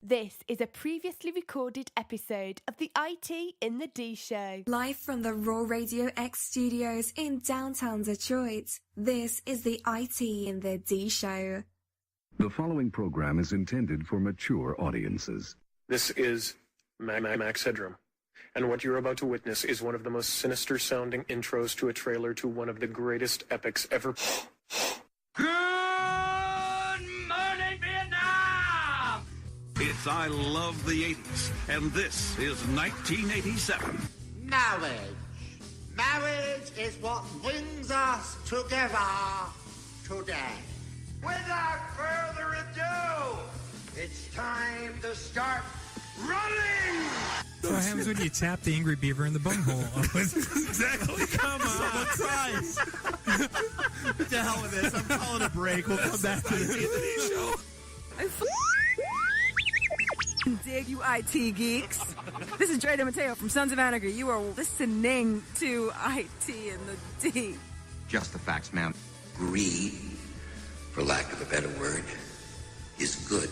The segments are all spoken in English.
This is a previously recorded episode of the IT in the D Show. Live from the Raw Radio X studios in downtown Detroit, this is the IT in the D Show. The following program is intended for mature audiences. This is Max Headroom, and what you're about to witness is one of the most sinister-sounding intros to a trailer to one of the greatest epics ever. Good morning, Vietnam! It's I Love the 80s, and this is 1987. Marriage. Marriage is what brings us together today. Without further ado, it's time to start running! So what happens when you tap the angry beaver in the bunghole? Exactly. Come on. Someone tries. What the hell with this? I'm calling a break. We'll come back to the show. Dig you IT geeks. This is Dre DeMatteo from Sons of Anarchy. You are listening to IT in the D. Just the facts, ma'am. Greed, for lack of a better word, is good.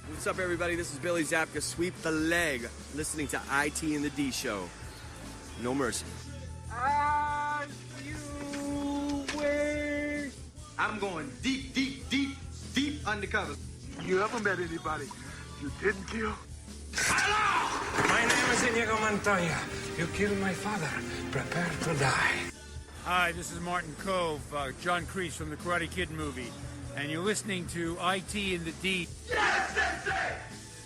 What's up, everybody? This is Billy Zapka. Sweep the leg. Listening to IT in the D Show. No mercy. And you win. I'm going deep undercover. You ever met anybody you didn't kill? Hello! My name is Inigo Montoya. You killed my father. Prepare to die. Hi, this is Martin Cove, John Kreese from the Karate Kid movie, and you're listening to IT in the D. Yes, Sensei!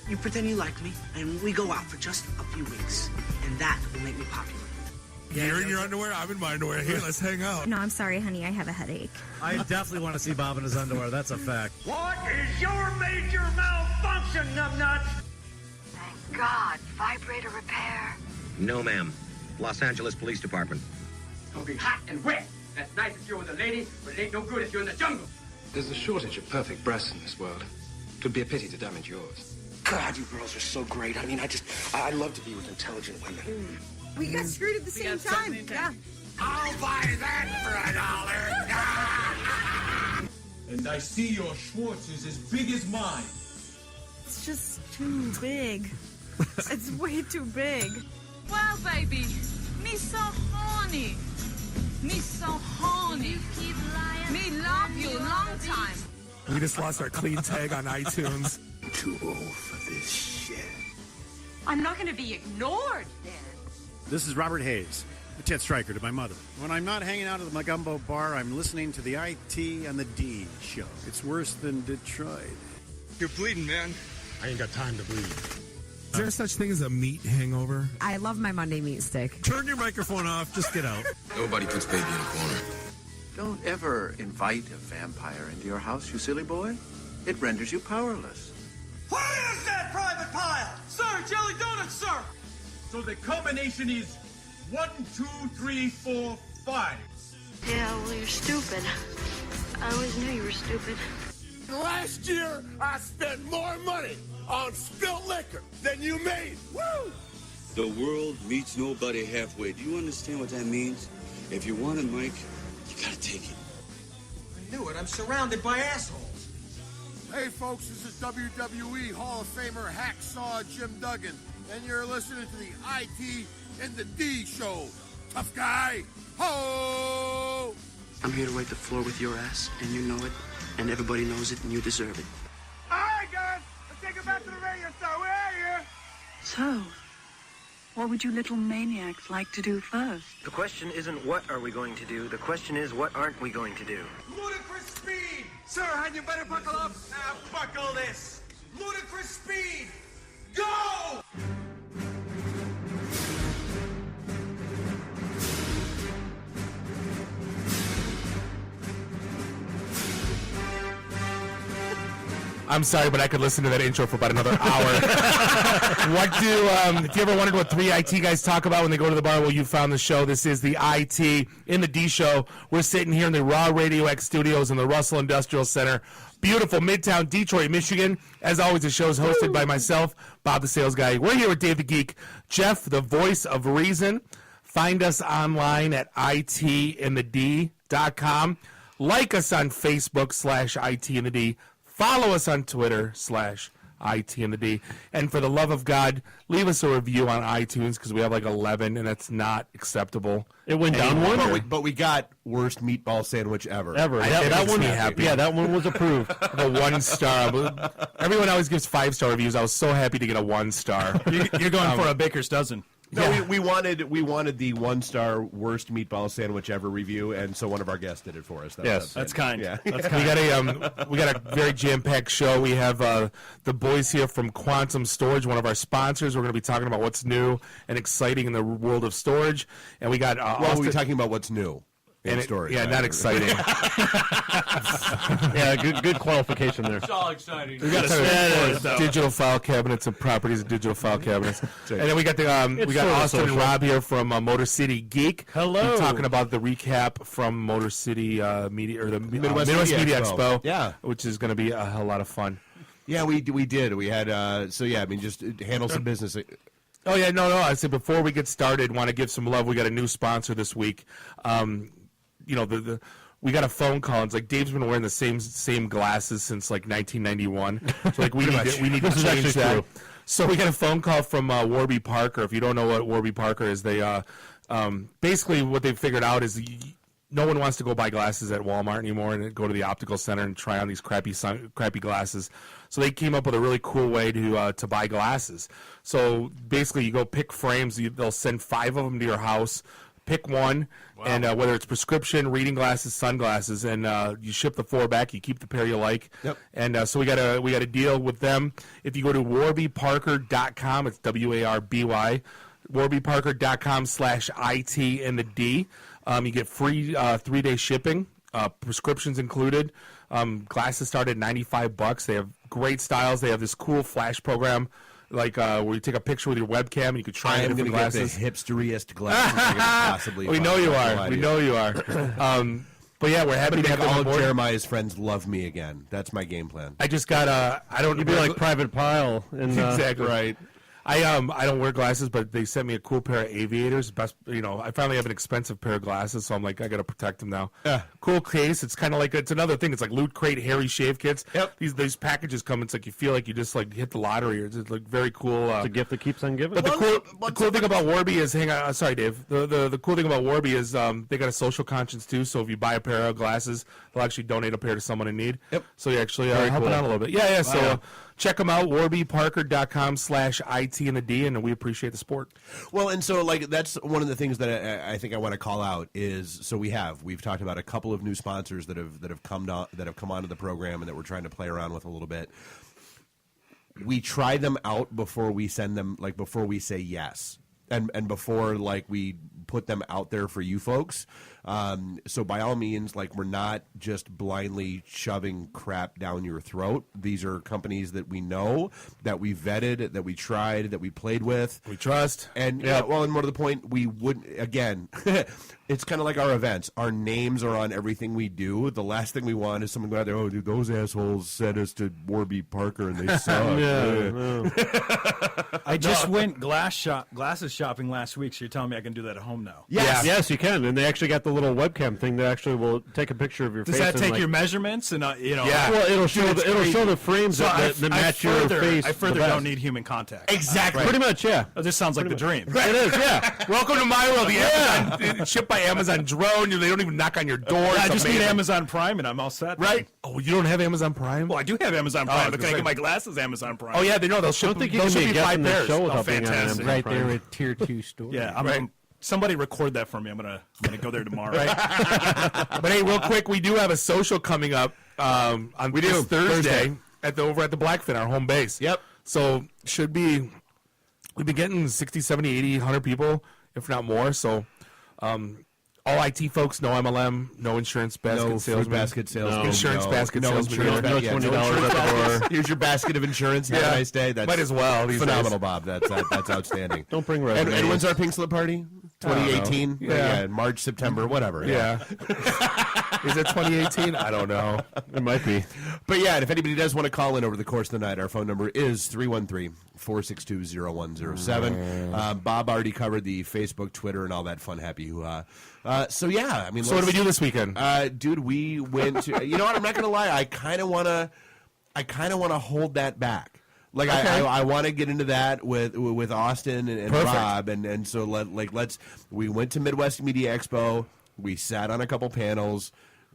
You pretend you like me, and we go out for just a few weeks, and that will make me popular. You're in your underwear, I'm in my underwear. Here, let's hang out. No, I'm sorry, honey. I have a headache. I definitely want to see Bob in his underwear. That's a fact. What is your major malfunction, numbnuts? Thank God. Vibrator repair. No, ma'am. Los Angeles Police Department. It's gonna be hot and wet. That's nice if you're with a lady, but it ain't no good if you're in the jungle. There's a shortage of perfect breasts in this world. It would be a pity to damage yours. God, you girls are so great. I mean, I love to be with intelligent women. We got screwed at the same time. Yeah. I'll buy that for $1. And I see your Schwartz is as big as mine. It's just too big. It's way too big. Well, baby, me so horny. Me so horny. Me love you long time. We just lost our clean tag on iTunes. Too old for this shit. I'm not going to be ignored, then. This is Robert Hayes, Ted Stryker to my mother. When I'm not hanging out at the Magumbo bar, I'm listening to the IT and the D show. It's worse than Detroit. You're bleeding, man. I ain't got time to bleed. Is there such thing as a meat hangover? I love my Monday meat stick. Turn your microphone off. Just get out. Nobody puts baby in a corner. Don't ever invite a vampire into your house, you silly boy. It renders you powerless. What is that private pile? Sir, jelly donuts, sir. So the combination is 1, 2, 3, 4, 5. Yeah, well, you're stupid. I always knew you were stupid. Last year, I spent more money on spilt liquor than you made. Woo! The world meets nobody halfway. Do you understand what that means? If you want it, Mike, you gotta take it. I knew it. I'm surrounded by assholes. Hey, folks, this is WWE Hall of Famer Hacksaw Jim Duggan, and you're listening to the IT in the D Show. Tough guy. Ho! I'm here to wipe the floor with your ass, and you know it, and everybody knows it, and you deserve it. All right, guys, let's take it back to the radio star. We're out here. So, what would you little maniacs like to do first? The question isn't what are we going to do. The question is what aren't we going to do. Ludicrous speed. Sir, had you better buckle up. Now buckle this. Ludicrous speed. Go! I'm sorry, but I could listen to that intro for about another hour. If you ever wondered what three IT guys talk about when they go to the bar, well, you found the show. This is the IT in the D Show. We're sitting here in the Raw Radio X studios in the Russell Industrial Center. Beautiful Midtown Detroit, Michigan. As always, the show is hosted by myself, Bob the Sales Guy. We're here with Dave the Geek, Jeff, the voice of reason. Find us online at itinthed.com. Like us on Facebook /ITinthD. Follow us on Twitter IT and the D. And for the love of God, leave us a review on iTunes because we have like 11, and that's not acceptable. It went down one? But we got worst meatball sandwich ever. That one, happy. Yeah, that one was approved. The 1 star. Everyone always gives 5-star reviews. I was so happy to get a 1 star. You're going for a baker's dozen. No, we wanted the 1-star worst meatball sandwich ever review, and so one of our guests did it for us. That's kind. Yeah, that's kind. We got a very jam-packed show. We have the boys here from Quantum Storage, one of our sponsors. We're going to be talking about what's new and exciting in the world of storage, and we got. We're talking about what's new. Storage. Yeah, not exciting. Yeah, good qualification there. It's all exciting. We got digital file cabinets and properties of digital file cabinets. And then we got Austin and Rob here from Motor City Geek. Hello. Talking about the recap from Motor City Media or the Midwest Media Expo. Yeah, which is going to be a hell lot of fun. Yeah, we did. We had just handle some business. Oh yeah, no. I said before we get started, want to give some love. We got a new sponsor this week. We got a phone call. It's like Dave's been wearing the same glasses since like 1991. So like we need to change that. True. So we got a phone call from Warby Parker. If you don't know what Warby Parker is, they basically what they figured out is no one wants to go buy glasses at Walmart anymore and go to the optical center and try on these crappy glasses. So they came up with a really cool way to buy glasses. So basically, you go pick frames. They'll send 5 of them to your house. Pick one, wow. And whether it's prescription, reading glasses, sunglasses, and you ship the 4 back. You keep the pair you like. Yep. And so we got a deal with them. If you go to warbyparker.com, it's WARBY, warbyparker.com/IT and the D. You get free 3-day shipping, prescriptions included. Glasses start at $95. They have great styles. They have this cool flash program. Like where you take a picture with your webcam and you could try different glasses. Get the hipsteriest glasses I could possibly We know you are. We know you are. But yeah, we're happy to have all of Jeremiah's friends love me again. That's my game plan. I just got You'd be like Private Pile. Exactly right. I don't wear glasses, but they sent me a cool pair of aviators. Best, I finally have an expensive pair of glasses, so I'm like, I got to protect them now. Yeah. Cool case. It's kind of like it's another thing. It's like Loot Crate Harry shave kits. Yep. These packages come. It's like you feel like you just like hit the lottery. It's like very cool. It's a gift that keeps on giving. But the cool thing about Warby is, sorry, Dave. The cool thing about Warby is they got a social conscience too. So if you buy a pair of glasses, they'll actually donate a pair to someone in need. Yep. So you actually help it out a little bit. Yeah. Wow. So check them out. warbyparker.com/IT and the D, and we appreciate the support. Well, and so like that's one of the things that I think I want to call out is we've talked about a couple of new sponsors that have come onto the program and that we're trying to play around with a little bit. We try them out before we send them, like before we say yes, and before like we put them out there for you folks. So by all means, like we're not just blindly shoving crap down your throat. These are companies that we know, that we vetted, that we tried, that we played with. We trust. And and more to the point, we wouldn't, again, it's kind of like our events. Our names are on everything we do. The last thing we want is someone go out there, oh, dude, those assholes sent us to Warby Parker and they suck. I just went glasses shopping last week, so you're telling me I can do that at home now? Yes, you can. And they actually got the little webcam thing that actually will take a picture of your face. Does that and take your measurements? And Yeah. Well, it'll show the frames that match your face. I further don't need human contact. Exactly. Pretty much, yeah. This sounds like the dream. It is, yeah. Welcome to my world. The Amazon, shipped by Amazon drone. They don't even knock on your door. I just need Amazon Prime, and I'm all set. Right? Oh, you don't have Amazon Prime? Well, I do have Amazon Prime, but can I get my glasses Amazon Prime? Oh, yeah, they know. They'll ship you 5 pairs. Oh, fantastic. Right there at Tier 2 store. Yeah, somebody record that for me. I'm gonna go there tomorrow. Right? But hey, real quick, we do have a social coming up on this Thursday over at the Blackfin, our home base. Yep. So we've been getting 60, 70, 80, 100 people, if not more. So all IT folks, no MLM, no insurance basket salesman. Basket salesman. Insurance basket salesman. No $20 at the door. Here's your basket of insurance. Have a nice day. That's might as well. Phenomenal, Bob. That's outstanding. Don't bring resumes. And when's our pink slip party? 2018? Yeah, March, September, whatever. Yeah. Is it 2018? I don't know. It might be. But yeah, and if anybody does want to call in over the course of the night, our phone number is 313-462-0107. Bob already covered the Facebook, Twitter, and all that fun, happy hoo-ha. So yeah, I mean, so what did we do this weekend? Dude, we went to. You know what? I'm not gonna lie. I kind of wanna hold that back. Like Okay. I want to get into that with Austin and Perfect. Rob, and so let's. We went to Midwest Media Expo. We sat on a couple panels.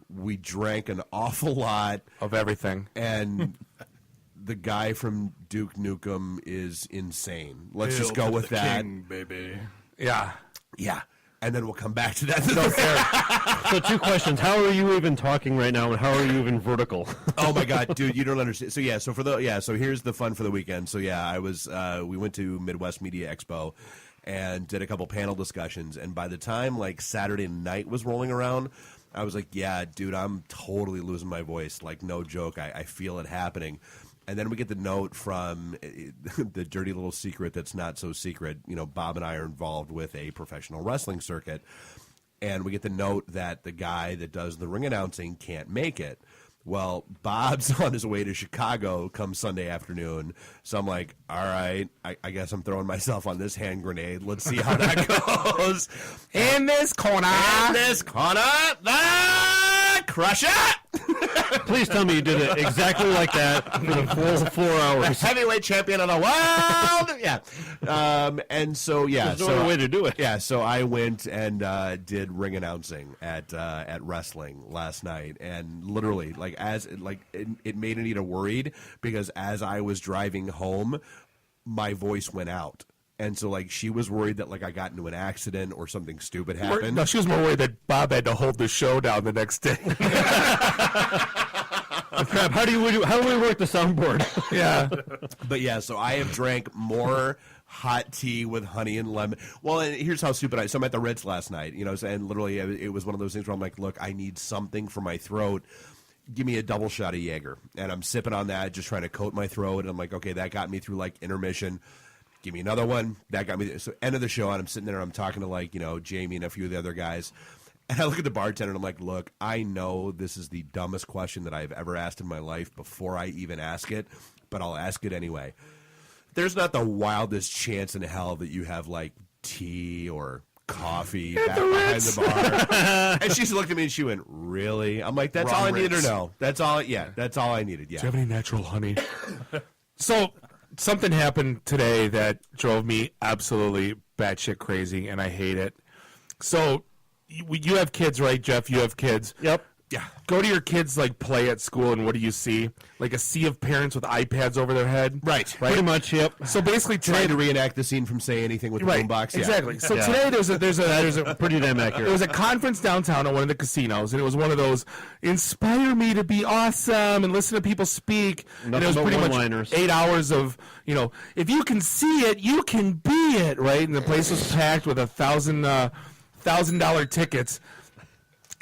We drank an awful lot of everything, and the guy from Duke Nukem is insane. Let's just go Hail to with the that, king, baby. Yeah. And then we'll come back to that. So 2 questions. How are you even talking right now, and how are you even vertical? Oh my God, dude, you don't understand. So here's the fun for the weekend. So I was we went to Midwest Media Expo and did a couple panel discussions, and by the time like Saturday night was rolling around, I was like, yeah, dude, I'm totally losing my voice. Like, no joke. I feel it happening. And then we get the note from the dirty little secret that's not so secret. You know, Bob and I are involved with a professional wrestling circuit. And we get the note that the guy that does the ring announcing can't make it. Well, Bob's on his way to Chicago come Sunday afternoon. So I'm like, all right, I guess I'm throwing myself on this hand grenade. Let's see how that goes. In this corner, the Crusher. Please tell me you did it exactly like that for the full 4 hours. Heavyweight champion of the world. Yeah. And so, There's no other way to do it. Yeah, so I went and did ring announcing at wrestling last night, and literally, it made Anita worried because as I was driving home, my voice went out. And so, she was worried that, I got into an accident or something stupid happened. No, she was more worried that Bob had to hold the show down the next day. Crap, how do we work the soundboard? Yeah. But yeah, so I have drank more hot tea with honey and lemon. Well, and here's how stupid so I'm at the Ritz last night, and literally it was one of those things where I'm like, look, I need something for my throat. Give me a double shot of Jaeger. And I'm sipping on that, just trying to coat my throat. And I'm like, okay, that got me through intermission. Give me another one. That got me. So end of the show, and I'm sitting there, I'm talking to Jamie and a few of the other guys. And I look at the bartender, and I'm like, look, I know this is the dumbest question that I've ever asked in my life before I even ask it, but I'll ask it anyway. There's not the wildest chance in hell that you have, tea or coffee back behind the bar. And she looked at me, and she went, really? I'm like, that's all I needed to know. That's all I needed, yeah. Do you have any natural honey? So, something happened today that drove me absolutely batshit crazy, and I hate it. So, you have kids, right, Jeff? You have kids. Yep. Yeah. Go to your kids' play at school, and what do you see? A sea of parents with iPads over their head. Right. Pretty much. Yep. So basically, today trying to reenact the scene from Say Anything with the boombox. Yeah. Exactly. So today there's a pretty damn accurate. There was a conference downtown at one of the casinos, and it was one of those inspire me to be awesome and listen to people speak. Nothing and it was but pretty one-liners. much 8 hours of if you can see it, you can be it, right? And the place was packed with $1,000 tickets.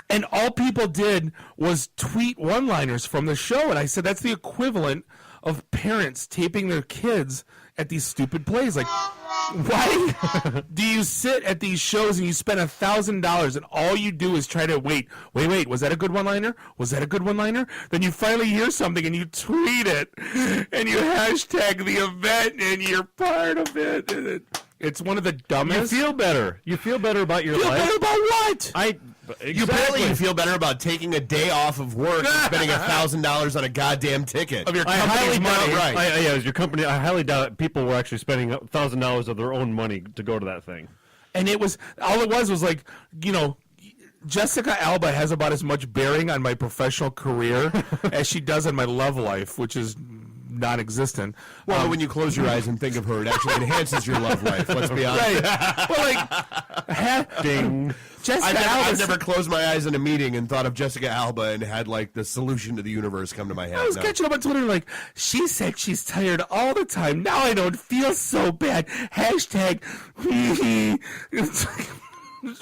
And all people did was tweet one-liners from the show. And I said, that's the equivalent of parents taping their kids at these stupid plays. Why do you sit at these shows and you spend $1,000 and all you do is try to wait, was that a good one-liner? Was that a good one-liner? Then you finally hear something and you tweet it and you hashtag the event and you're part of it. And it's one of the dumbest. You feel better. You feel better about your life. Better about what? You feel better about taking a day off of work and spending $1,000 on a goddamn ticket of your I highly company's money. doubt, as your company, I highly doubt people were actually spending $1,000 of their own money to go to that thing. And it was Jessica Alba has about as much bearing on my professional career as she does on my love life, which is non-existent. Well, when you close your eyes and think of her, it actually enhances your love life. Let's be honest. Right. Well, ding. I've never closed my eyes in a meeting and thought of Jessica Alba and had the solution to the universe come to my head. I was catching up on Twitter she said she's tired all the time. Now I don't feel so bad. Hashtag. It's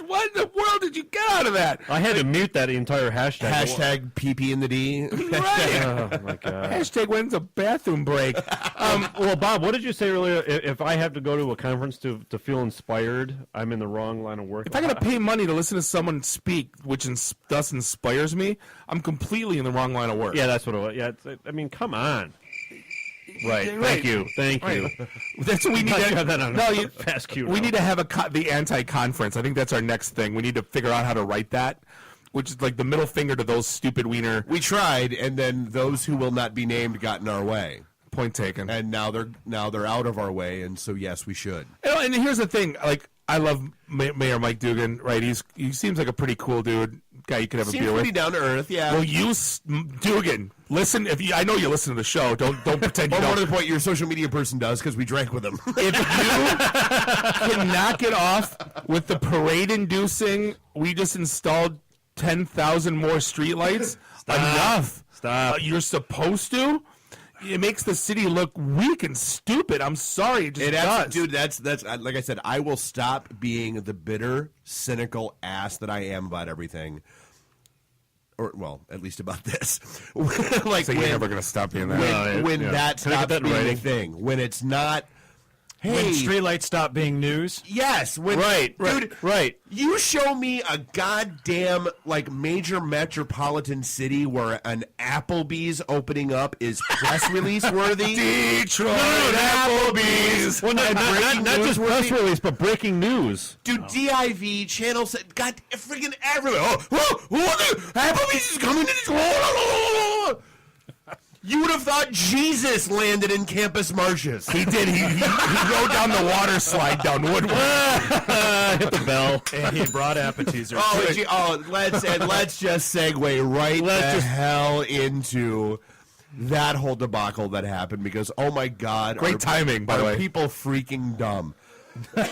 what in the world did you get out of that? I had to mute that entire hashtag. Hashtag PP in the D. Right. Oh, my God. Hashtag when's a bathroom break? Well, Bob, what did you say earlier? If I have to go to a conference to feel inspired, I'm in the wrong line of work. If I got to pay money to listen to someone speak, which thus inspires me, I'm completely in the wrong line of work. Yeah, that's what it was. Yeah, come on. Right. Thank you. That's what we need. Have that on fast queue. We need to have the anti-conference. I think that's our next thing. We need to figure out how to write that, which is the middle finger to those stupid wiener. We tried, and then those who will not be named got in our way. Point taken. And now they're out of our way, and so yes, we should. And here's the thing, like, I love Mayor Mike Dugan, right? He seems like a pretty cool dude, guy you could have a beer with. Pretty down to earth, yeah. Well, Dugan, listen. I know you listen to the show. Don't pretend you don't. More to the point, your social media person does because we drank with him. If you can knock it off with the parade-inducing, we just installed 10,000 more streetlights. Enough. Stop. You're supposed to. It makes the city look weak and stupid. I'm sorry, it just does. Dude, that's like I said, I will stop being the bitter, cynical ass that I am about everything. Or, well, at least about this. Like, so you're never going to stop being that. When that stops being a thing. When it's not... Hey, when streetlights stop being news? Yes. Dude, you show me a goddamn, like, major metropolitan city where an Applebee's opening up is press release worthy. Detroit Applebee's. Well, not just press release, but breaking news. Dude, DIV, Channel, God, freaking everywhere. Applebee's is coming to Detroit. You would have thought Jesus landed in Campus Martius. He did. He rode down the water slide down Woodward. Hit the bell. And he brought appetizers. Let's just segue the hell into that whole debacle that happened because, oh my God. Great timing, by the way. People freaking dumb.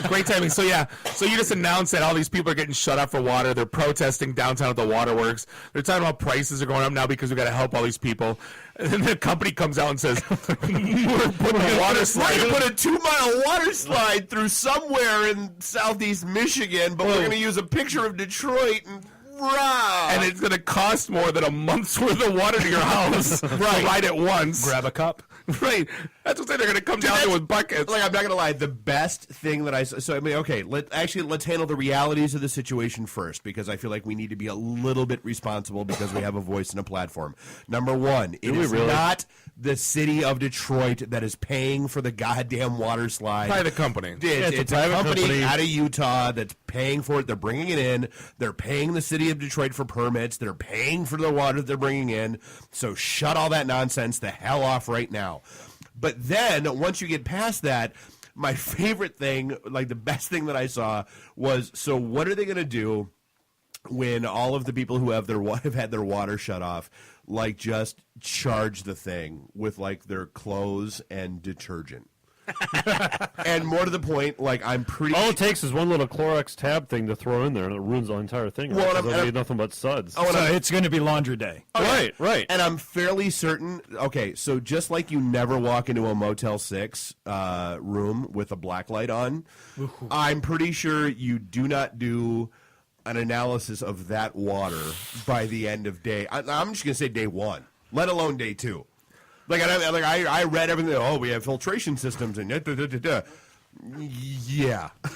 Great timing. So you just announced that all these people are getting shut off for water. They're protesting downtown at the waterworks. They're talking about prices are going up now because we've got to help all these people. And then the company comes out and says, we're putting a water slide. We're going to put a 2-mile water slide through somewhere in southeast Michigan, but we're going to use a picture of Detroit and and it's going to cost more than a month's worth of water to your house. Right at once. Grab a cup. Right. That's what they're going to come down there with buckets. Like, I'm not going to lie. The best thing that let's handle the realities of the situation first because I feel like we need to be a little bit responsible because we have a voice and a platform. Number one, it is not the city of Detroit that is paying for the goddamn water slide. Private company. It's a private company out of Utah that's paying for it. They're bringing it in. They're paying the city of Detroit for permits. They're paying for the water that they're bringing in. So shut all that nonsense the hell off right now. But then, once you get past that, my favorite thing, like the best thing that I saw was, so what are they going to do when all of the people who have had their water shut off, like just charge the thing with like their clothes and detergent? And more to the point, like I'm pretty. All it takes is one little Clorox tab thing to throw in there, and it ruins the entire thing. Well, it'll be nothing but suds. So it's going to be laundry day. Okay. Right. And I'm fairly certain. Okay, so just like you never walk into a Motel 6 room with a black light on, I'm pretty sure you do not do an analysis of that water by the end of day. I'm just going to say day one, let alone day two. I read everything. Oh, we have filtration systems and yeah.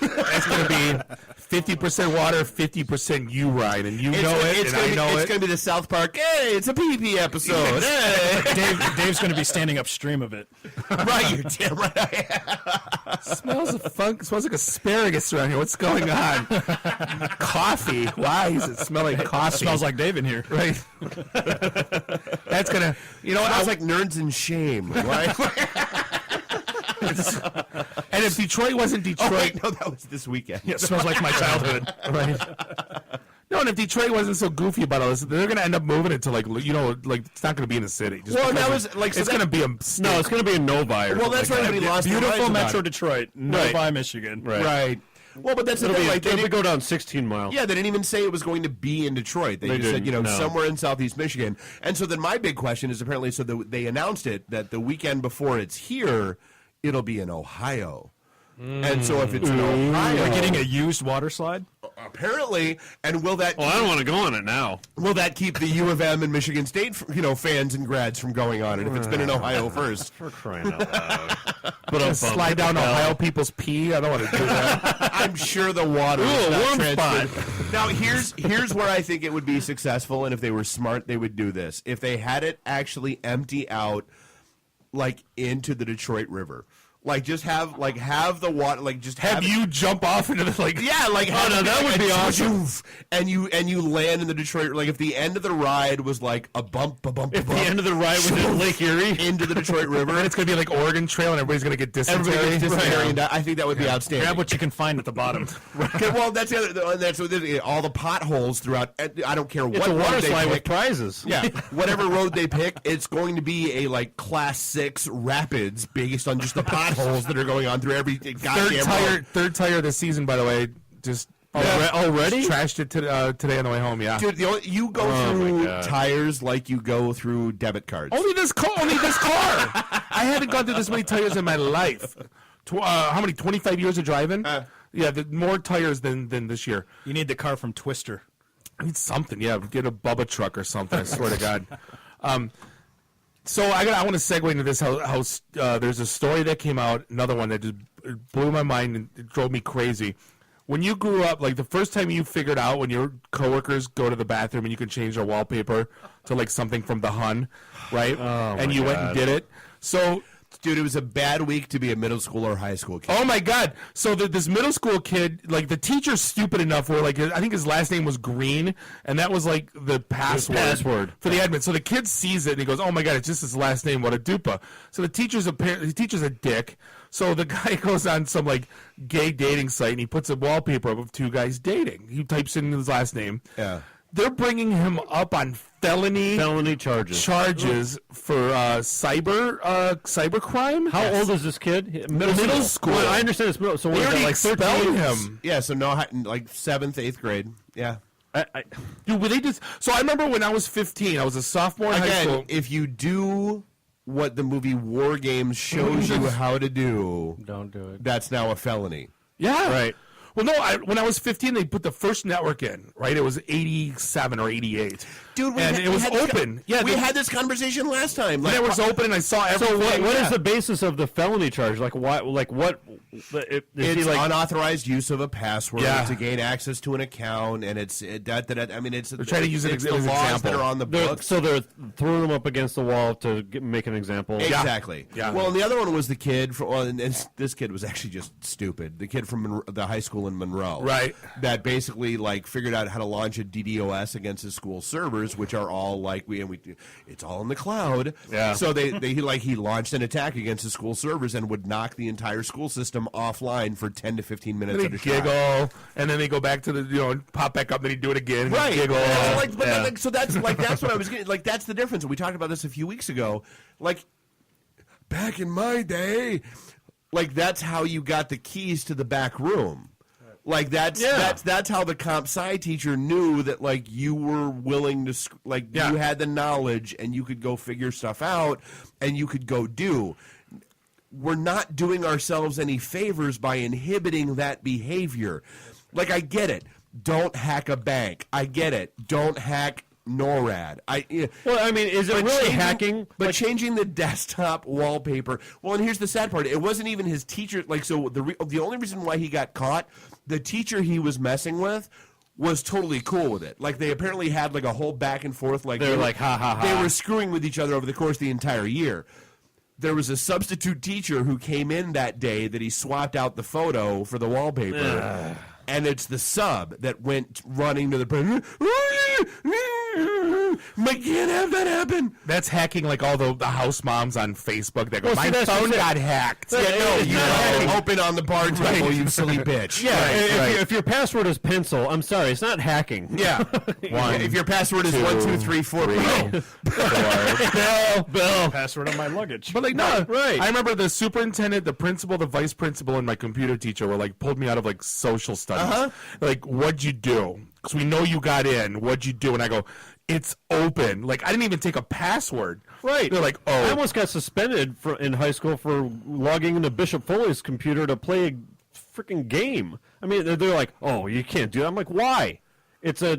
It's going to be 50% water, 50% you, Ryan, and I know it. It's going to be the South Park. Hey, it's a PP episode. Hey. Dave's going to be standing upstream of it. Right, you're damn right I am. Smells like asparagus around here. What's going on? Coffee. Why is it smelling coffee? It smells like Dave in here. Right. That's going to, it smells like Nerds in Shame, right? And if Detroit wasn't Detroit... no, that was this weekend. It smells like my childhood. Right. No, and if Detroit wasn't so goofy about all this, they're going to end up moving it to, it's not going to be in the city. It's going to be a... No, it's going to be in Novi. Well, that's right. Beautiful Metro Detroit. Novi, Michigan. Right. Well, but that's the thing. It'll go down 16 miles. Yeah, they didn't even say it was going to be in Detroit. They just said, somewhere in southeast Michigan. And so then my big question is apparently, they announced it that the weekend before it's here, it'll be in Ohio. And so if it's in Ohio... We're getting a used water slide? Apparently. And will that... Well, I don't want to go on it now. Will that keep the U of M and Michigan State, fans and grads from going on it if it's been in Ohio first? For crying out loud. Slide down Ohio people's pee? I don't want to do that. I'm sure the water is not transferred. Now, here's where I think it would be successful, and if they were smart, they would do this. If they had it actually empty out, like, into the Detroit River. Like just have the water, like just have you jump off into the like. Yeah, like oh no, that would be awesome. And you land in the Detroit. Like if the end of the ride was like a bump. If the end of the ride was in Lake Erie into the Detroit River, and it's gonna be like Oregon Trail, and everybody's gonna get dysentery. And I think that would be outstanding. Grab what you can find at the bottom. Okay, well, that's the other. That's all the potholes throughout. I don't care what a water road they slide pick. with prizes. Yeah, whatever road they pick, it's going to be a like Class 6 rapids based on just the potholes that are going on through every goddamn road. Third tire this season, by the way. Just already just trashed it today on the way home. Yeah, dude. You go through tires like you go through debit cards. Only this car. I haven't gone through this many tires in my life. How many? 25 years of driving. Yeah, more tires than this year. You need the car from Twister. I need something. Yeah, get a Bubba truck or something. I swear to God. So I want to segue into this. How there's a story that came out, another one that just blew my mind and it drove me crazy. When you grew up, like the first time you figured out when your coworkers go to the bathroom and you can change their wallpaper to like something from the Hun, right? And you went and did it. So. Dude, it was a bad week to be a middle school or high school kid. Oh my God! So this middle school kid, like the teacher's stupid enough where like I think his last name was Green, and that was like the password for the admin. So the kid sees it and he goes, "Oh my God, it's just his last name. What a dupa!" So the teacher's a dick. So the guy goes on some like gay dating site and he puts a wallpaper up of two guys dating. He types in his last name. Yeah. They're bringing him up on felony charges for cyber crime. How old is this kid? Middle school. Well, I understand it's middle. So they what is already that, like expelled 13? him. Yeah, so no, like 7th, 8th grade. Yeah. Dude, they just. So I remember when I was 15, I was a sophomore in high school. If you do what the movie War Games shows you how to do, don't do it. That's now a felony. Yeah. Right. Well, no, when I was 15, they put the first network in, right? It was 87 or 88. Dude, it was open. We had this conversation last time. Like, it was open, and I saw everything. So what is the basis of the felony charge? Like what? It's unauthorized use of a password to gain access to an account, and I mean, it's. They're trying to use it as the an laws example. that are on the books. So they're throwing them up against the wall to make an example. Exactly. Yeah. Well, and the other one was the kid and this kid was actually just stupid. The kid from the high school in Monroe, right? That basically like figured out how to launch a DDoS against his school servers, which are all like it's all in the cloud. Yeah. So he launched an attack against his school servers and would knock the entire school system offline for 10 to 15 minutes at a giggle, shot. and then they go back to the pop back up, and then he do it again. Right. Giggle. So that's what I was getting. Like that's the difference. We talked about this a few weeks ago. Like back in my day, like that's how you got the keys to the back room. Like that's how the comp sci teacher knew that like you were willing to you had the knowledge and you could go figure stuff out and you could go do. We're not doing ourselves any favors by inhibiting that behavior. Like I get it. Don't hack a bank. I get it. Don't hack NORAD. Well, I mean, is it really hacking? But changing the desktop wallpaper. Well, and here's the sad part. It wasn't even his teacher. Like, so the only reason why he got caught, the teacher he was messing with was totally cool with it. Like, they apparently had like a whole back and forth. Like they're like, ha ha ha. They were screwing with each other over the course of the entire year. There was a substitute teacher who came in that day that he swapped out the photo for the wallpaper. And it's the sub that went running to the president. I can't have that happen. That's hacking like all the house moms on Facebook that go, Well, my phone got hacked. Open on the bar table, you silly bitch. Yeah, if your password is pencil, I'm sorry, it's not hacking. Yeah. If your password is 1, 2, 3, 4, Bill. Password on my luggage. But like, no, right. I remember the superintendent, the principal, the vice principal, and my computer teacher were like, pulled me out of like social studies. Like, what'd you do? Because we know you got in. What'd you do? And I go, it's open. Like, I didn't even take a password. Right. They're like, I almost got suspended in high school for logging into Bishop Foley's computer to play a freaking game. I mean, they're like, oh, you can't do that. I'm like, why? It's the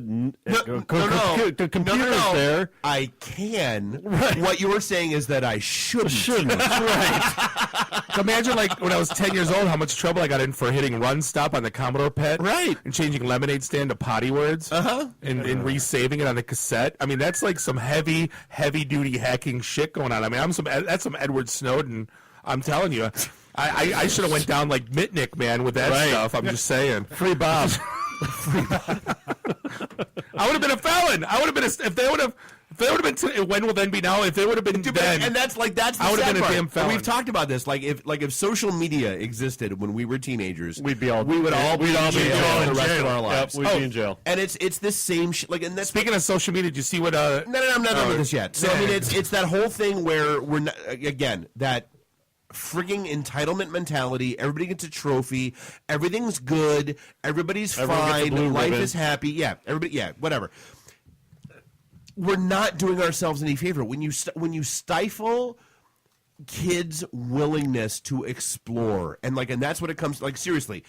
computer's there. I can. Right. What you were saying is that I shouldn't. Right. Imagine, like, when I was 10 years old, how much trouble I got in for hitting run stop on the Commodore PET. Right. And changing lemonade stand to potty words. And resaving it on the cassette. I mean, that's like some heavy-duty hacking shit going on. I mean, that's some Edward Snowden. I'm telling you. I should have went down like Mitnick, man, with that stuff. I'm just saying. Free Bob. I would have been a felon. I would have been if they would have been. When will then be now? If they would have been then, and that's the I would have sad been a part. damn felon. We've talked about this. Like if social media existed when we were teenagers, we would all be in jail for the rest of our lives. Yep, we'd be in jail. And it's this same shit. Like, and that's speaking of social media. Did you see what? No, I'm not done with this yet. So I mean, it's that whole thing where we're not, again that frigging entitlement mentality. Everybody gets a trophy. Everything's good. Everybody's fine. Life is happy. Yeah, everybody. Yeah, whatever. We're not doing ourselves any favor when you stifle kids' willingness to explore and that's what it comes like. Seriously,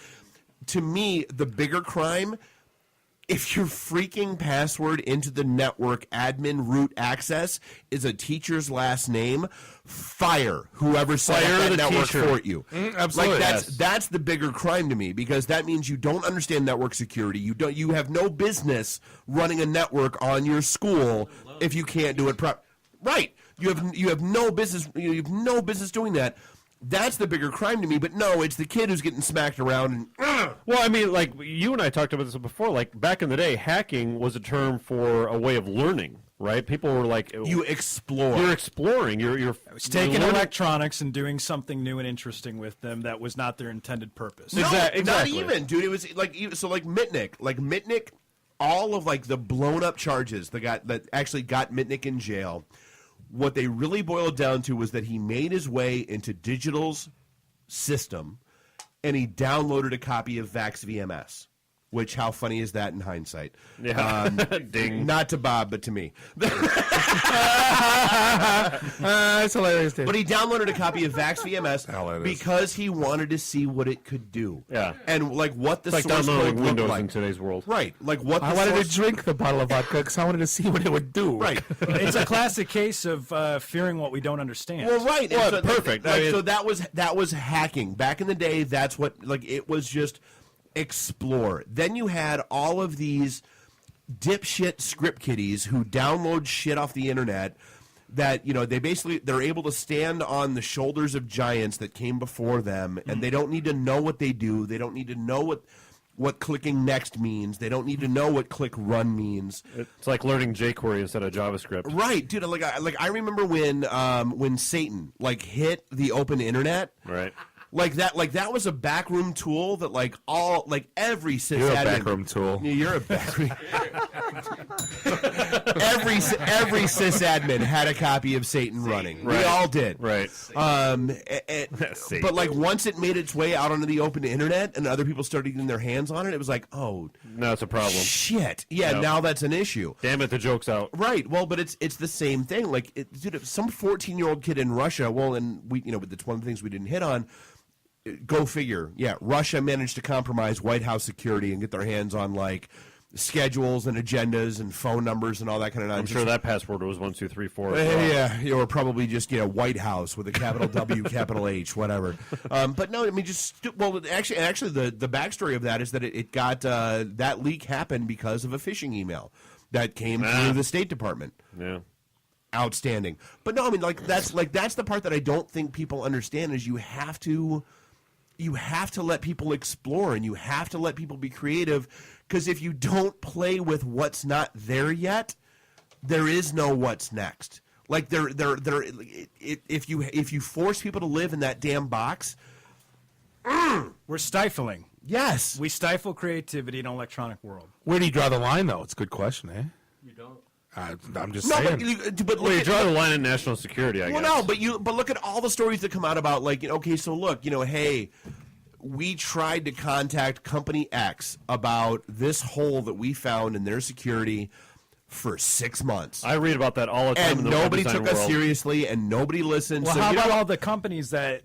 to me, the bigger crime. If your freaking password into the network admin root access is a teacher's last name, fire whoever set up that network for you. Absolutely, that's the bigger crime to me, because that means you don't understand network security. You have no business running a network on your school if you can't do it right. You have no business. You have no business doing that. That's the bigger crime to me, but no, it's the kid who's getting smacked around. And well, I mean, like you and I talked about this before. Like back in the day, hacking was a term for a way of learning, right? People were like, you explore. You're exploring. You're taking electronics and doing something new and interesting with them that was not their intended purpose. No, exactly. Not even, dude. It was like Mitnick, all of like the blown up charges that actually got Mitnick in jail. What they really boiled down to was that he made his way into Digital's system, and he downloaded a copy of Vax VMS. Which, how funny is that in hindsight? Yeah. Ding. Not to Bob, but to me. That's hilarious, dude. But he downloaded a copy of Vax VMS because he wanted to see what it could do. Yeah. And like what the it's like source downloading code Windows looked like in today's world. Right. Like what I wanted to drink the bottle of vodka because I wanted to see what it would do. Right. It's a classic case of fearing what we don't understand. Well, right. Well, so, perfect. So that was hacking. Back in the day, that's what it was just explore. Then you had all of these dipshit script kiddies who download shit off the internet that, they're able to stand on the shoulders of giants that came before them, and they don't need to know what they do. They don't need to know what clicking next means. They don't need to know what click run means. It's like learning jQuery instead of JavaScript. Right, dude. I remember when Satan hit the open internet. Right. Like that was a backroom tool that every sysadmin. You're a backroom tool. You're a backroom. every sysadmin had a copy of Satan running. Right. We all did. Right. But once it made its way out onto the open internet and other people started getting their hands on it was like, oh, now it's a problem. Shit. Yeah, Yep. now that's an issue. Damn it, the joke's out. Right. Well, but it's the same thing. Dude, if some 14-year-old kid in Russia. Well, and we, that's one of the things we didn't hit on. Go figure. Yeah, Russia managed to compromise White House security and get their hands on schedules and agendas and phone numbers and all that kind of nonsense. I'm sure that password was 1234. Yeah, or probably just White House with a capital W, capital H, whatever. But no, I mean actually, the backstory of that is that it got that leak happened because of a phishing email that came through the State Department. Yeah. Outstanding. But no, I mean that's the part that I don't think people understand is you have to let people explore and you have to let people be creative, because if you don't play with what's not there yet, there is no what's next. If you force people to live in that damn box, we're stifling. Yes. We stifle creativity in an electronic world. Where do you draw the line, though? It's a good question, eh? You don't. I'm just saying. You draw the line in national security, I guess. Well, no, but look at all the stories that come out about hey, we tried to contact Company X about this hole that we found in their security for 6 months. I read about that all the time. And nobody took us seriously, and nobody listened. Well, how about all the companies that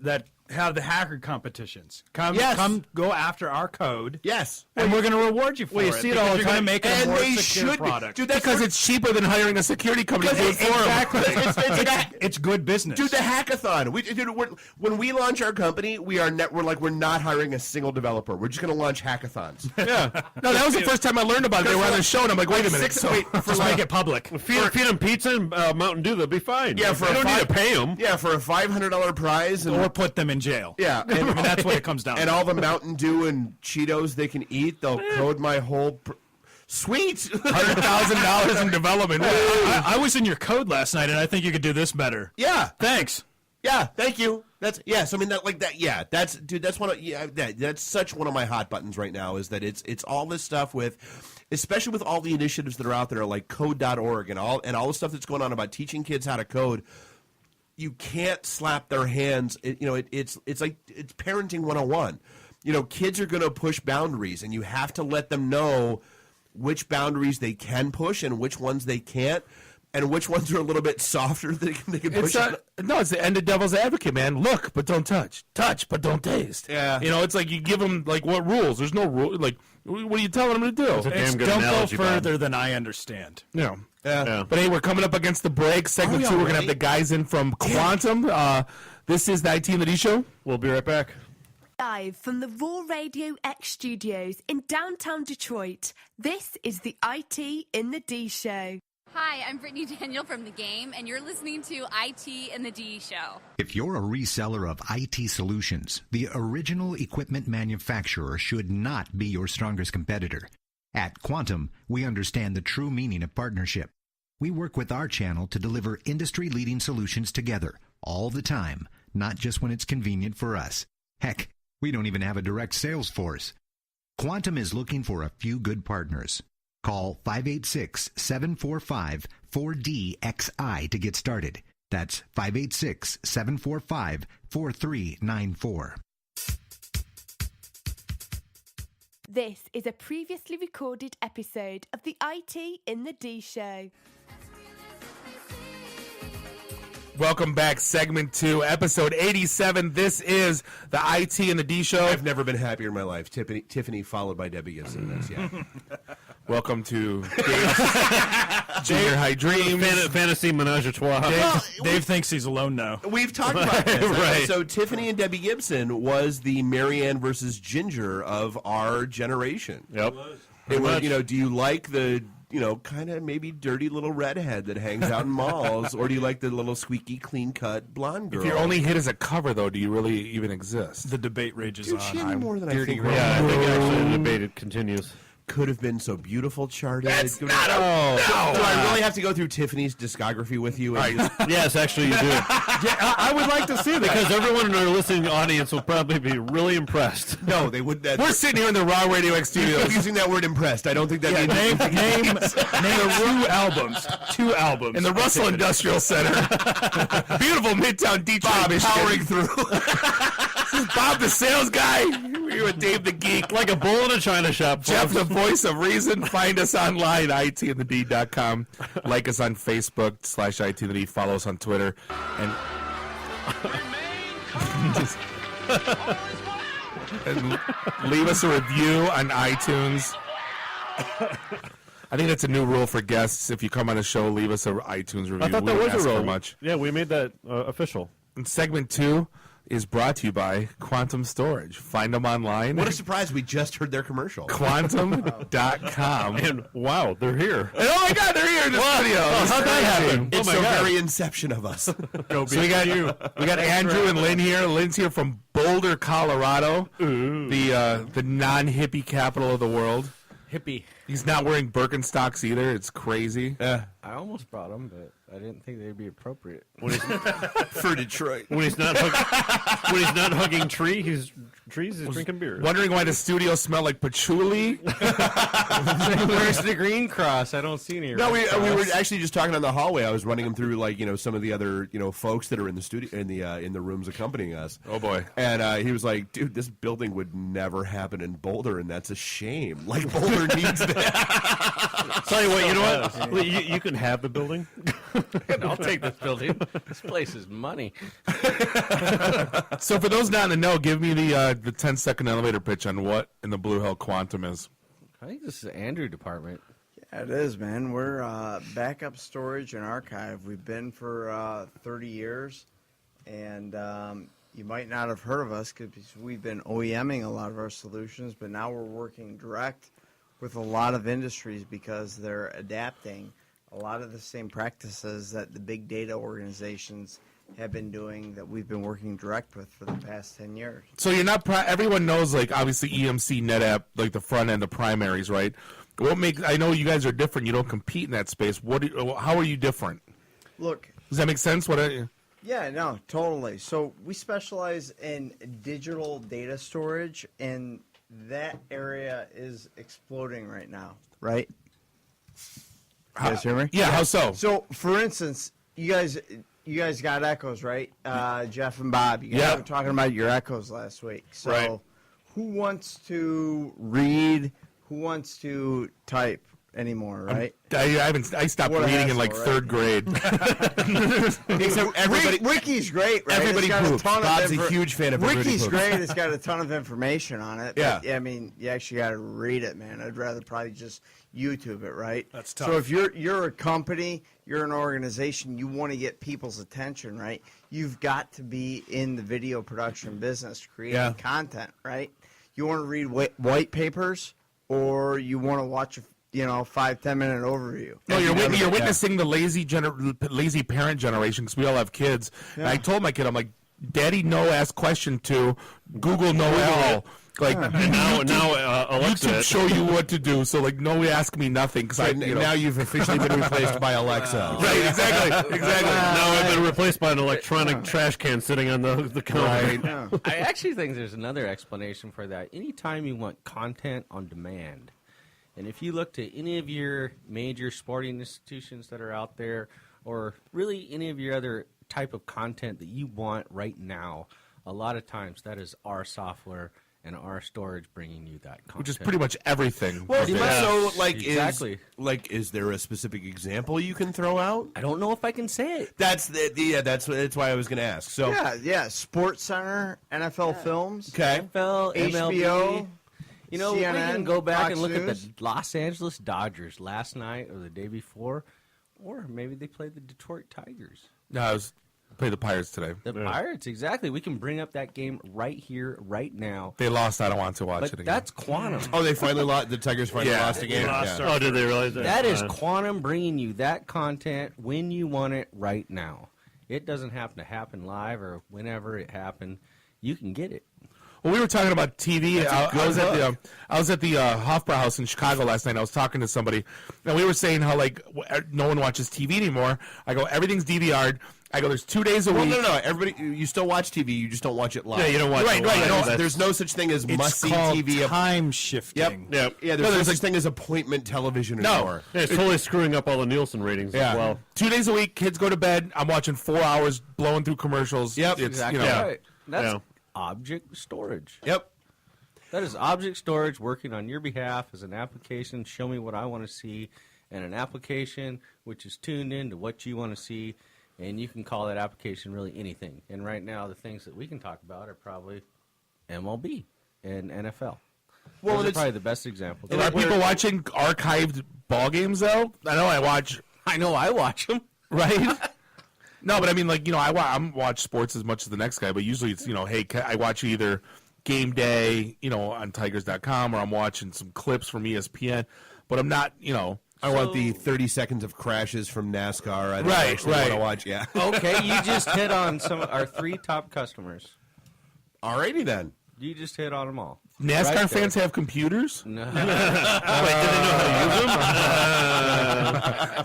have the hacker competitions? Come go after our code. Yes. And we're going to reward you for it. You see it all the You're going to time. make it a more secure product. Dude, because it's cheaper than hiring a security company to do it for them. It's good business. Dude, the hackathon. When we launch our company, we're not hiring a single developer. We're just going to launch hackathons. Yeah. No, that was the first time I learned about it. They were on the show, and I'm like, wait a minute. Just make it public. Feed them pizza and Mountain Dew, they'll be fine. Yeah, you don't need to pay them. Yeah, for a $500 prize. Or put them in jail. Yeah, and that's what it comes down to. And all the Mountain Dew and Cheetos they can eat, they'll code my whole. Sweet, $100,000 in development. I was in your code last night, and I think you could do this better. Yeah, thanks. Yeah, thank you. That's yes. I mean that like that. Yeah, that's dude. That's one of that's such one of my hot buttons right now. Is that it's all this stuff with, especially with all the initiatives that are out there like code.org and all the stuff that's going on about teaching kids how to code. You can't slap their hands. It's like it's parenting 101. Kids are going to push boundaries, and you have to let them know which boundaries they can push and which ones they can't. And which ones are a little bit softer that they can push? It's the end of devil's advocate, man. Look, but don't touch. Touch, but don't taste. Yeah. It's like you give them, like, what rules? There's no rule. Like, what are you telling them to do? Don't go further than I understand. Yeah. But hey, we're coming up against the break. Segment 2, we're going to have the guys in from Quantum. This is the IT and the D Show. We'll be right back. Live from the Raw Radio X studios in downtown Detroit, this is the IT in the D Show. Hi, I'm Brittany Daniel from The Game, and you're listening to IT in the D Show. If you're a reseller of IT solutions, the original equipment manufacturer should not be your strongest competitor. At Quantum, we understand the true meaning of partnership. We work with our channel to deliver industry-leading solutions together, all the time, not just when it's convenient for us. Heck, we don't even have a direct sales force. Quantum is looking for a few good partners. Call 586-745-4DXI to get started. That's 586-745-4394. This is a previously recorded episode of the IT in the D Show. Welcome back, segment 2, episode 87. This is the IT and the D Show. I've never been happier in my life. Tiffany followed by Debbie Gibson. That's, yeah. Welcome to Dave's Junior High Dreams. Fantasy Menage a Trois. Dave thinks he's alone now. We've talked about this. Right. So Tiffany and Debbie Gibson was the Marianne versus Ginger of our generation. Yep. It was, do you like the kind of maybe dirty little redhead that hangs out in malls, or do you like the little squeaky, clean-cut blonde girl? If you're only hit as a cover, though, do you really even exist? The debate rages Dude, on. she had more than I think. Yeah, I think actually the debate continues. Could have been so beautiful, charted. That's Do not I really have to go through Tiffany's discography with you? Yes, actually you do. I would like to see that because everyone in our listening audience will probably be really impressed. No, they would. We're sitting here in the Raw Radio X You're studios. using that word impressed. I don't think that means Name 2 albums In the Russell Industrial Center. Beautiful Midtown Detroit, Bob Michigan. powering through. This is Bob the sales guy. We're with Dave the Geek. Like a bull in a china shop. Jeff, the voice of reason. Find us online, itandthed.com. Like us on Facebook, /itandthed. Follow us on Twitter. And and leave us a review on iTunes. I think that's a new rule for guests. If you come on a show, leave us an iTunes review. I thought that We was don't ask a for rule. much. Yeah, we made that official. And segment 2 is brought to you by Quantum Storage. Find them online. What a surprise. We just heard their commercial. Quantum.com. And wow, they're here. And oh my God, they're here in the studio. How'd that happen? It's Oh my the God. very inception of us. So we got Andrew and Lynn here. Lynn's here from Boulder, Colorado, the non-hippie capital of the world. Hippie. He's not wearing Birkenstocks either. It's crazy. I almost brought them, but I didn't think they'd be appropriate for Detroit. When he's not hugging trees, he's drinking beer. Wondering why the studio smelled like patchouli. Where's the green cross? I don't see any. No, we red were cross. actually just talking on the hallway. I was running him through some of the other folks that are in the studio in the rooms accompanying us. Oh boy! And he was like, "Dude, this building would never happen in Boulder, and that's a shame. Like Boulder needs that." Tell you what, you know what? Well, you can have the building. I'll take this building. This place is money. So for those not in the know, give me the 10-second elevator pitch on what in the Blue Hell Quantum is. I think this is the Andrew department. Yeah, it is, man. We're backup storage and archive. We've been for 30 years, and you might not have heard of us because we've been OEMing a lot of our solutions, but now we're working direct with a lot of industries because they're adapting a lot of the same practices that the big data organizations have been doing that we've been working direct with for the past 10 years. So you're not. Everyone knows, like, obviously EMC NetApp, like the front end, the primaries, right? What makes? I know you guys are different. You don't compete in that space. How are you different? Look, does that make sense? Yeah, no, totally. So we specialize in digital data storage, and that area is exploding right now, right? You guys hear me? Yeah, how so? So, for instance, you guys got Echoes, right? Jeff and Bob, you guys were talking about your Echoes last week. So, Right. Who wants to read? Who wants to type anymore, right? I stopped What an reading in like asshole, third grade. Except everybody, Wiki's great, right? Everybody It's got poops. a ton of Bob's a huge fan of everybody Wiki's poops. great. It's got a ton of information on it. Yeah. But, I mean, you actually got to read it, man. I'd rather probably just YouTube it, right? That's tough. So if you're a company, you're an organization, you want to get people's attention, right? You've got to be in the video production business, creating content, right? You want to read white papers, or you want to watch a 5-10 minute overview. No, you're witnessing the lazy parent generation because we all have kids. And I told my kid, I'm like, Daddy, no, ask question 2, Google no L. Like now Alexa YouTube show you what to do. So like, no, ask me nothing because now you've officially been replaced by Alexa. Right, exactly. Now I've been replaced by an electronic trash can sitting on the counter. I actually think there's another explanation for that. Anytime you want content on demand, and if you look to any of your major sporting institutions that are out there, or really any of your other type of content that you want right now, a lot of times that is our software and our storage bringing you that content. Which is pretty much everything. Well, so exactly. Is there a specific example you can throw out? I don't know if I can say it. That's why I was going to ask. So Sports Center, NFL Films, okay, NFL, HBO. You know, CNN, we can go back Fox and look News. at the Los Angeles Dodgers last night or the day before, or maybe they played the Detroit Tigers. No, I played the Pirates today. The Pirates, exactly. We can bring up that game right here, right now. They lost. I don't want to watch But it again. that's quantum. Oh, they finally lost. The Tigers finally lost again. Oh, did they realize that? That is quantum bringing you that content when you want it right now. It doesn't have to happen live or whenever it happened. You can get it. Well, we were talking about TV. I was at the Hofbrauhaus in Chicago last night. I was talking to somebody, and we were saying how no one watches TV anymore. I go, everything's DVR'd. I go, there's 2 days a week. No. Everybody, you still watch TV. You just don't watch it live. Yeah, you don't watch it live. No, there's no such thing as must-see called TV. time shifting. Yep. Yeah, there's no such thing as appointment television anymore. Yeah, it's totally screwing up all the Nielsen ratings as well. 2 days a week, kids go to bed. I'm watching 4 hours blowing through commercials. Yep, It's, Exactly right. That's object storage. Yep. That is object storage working on your behalf as an application. Show me what I want to see, and an application which is tuned in to what you want to see, and you can call that application really anything. And right now, the things that we can talk about are probably MLB and NFL. Well, Those are it's probably the best examples. Are people watching archived ball games though? I know I watch them, right? No, but I mean, I watch sports as much as the next guy, but usually it's, hey, I watch either game day, on Tigers.com, or I'm watching some clips from ESPN, but I'm not, I want the 30 seconds of crashes from NASCAR. I don't Right, actually right. want to watch. Yeah. Okay, you just hit on some of our 3 top customers. Alrighty then. You just hit on them all. NASCAR Right fans there. have computers? No. Wait, do they know how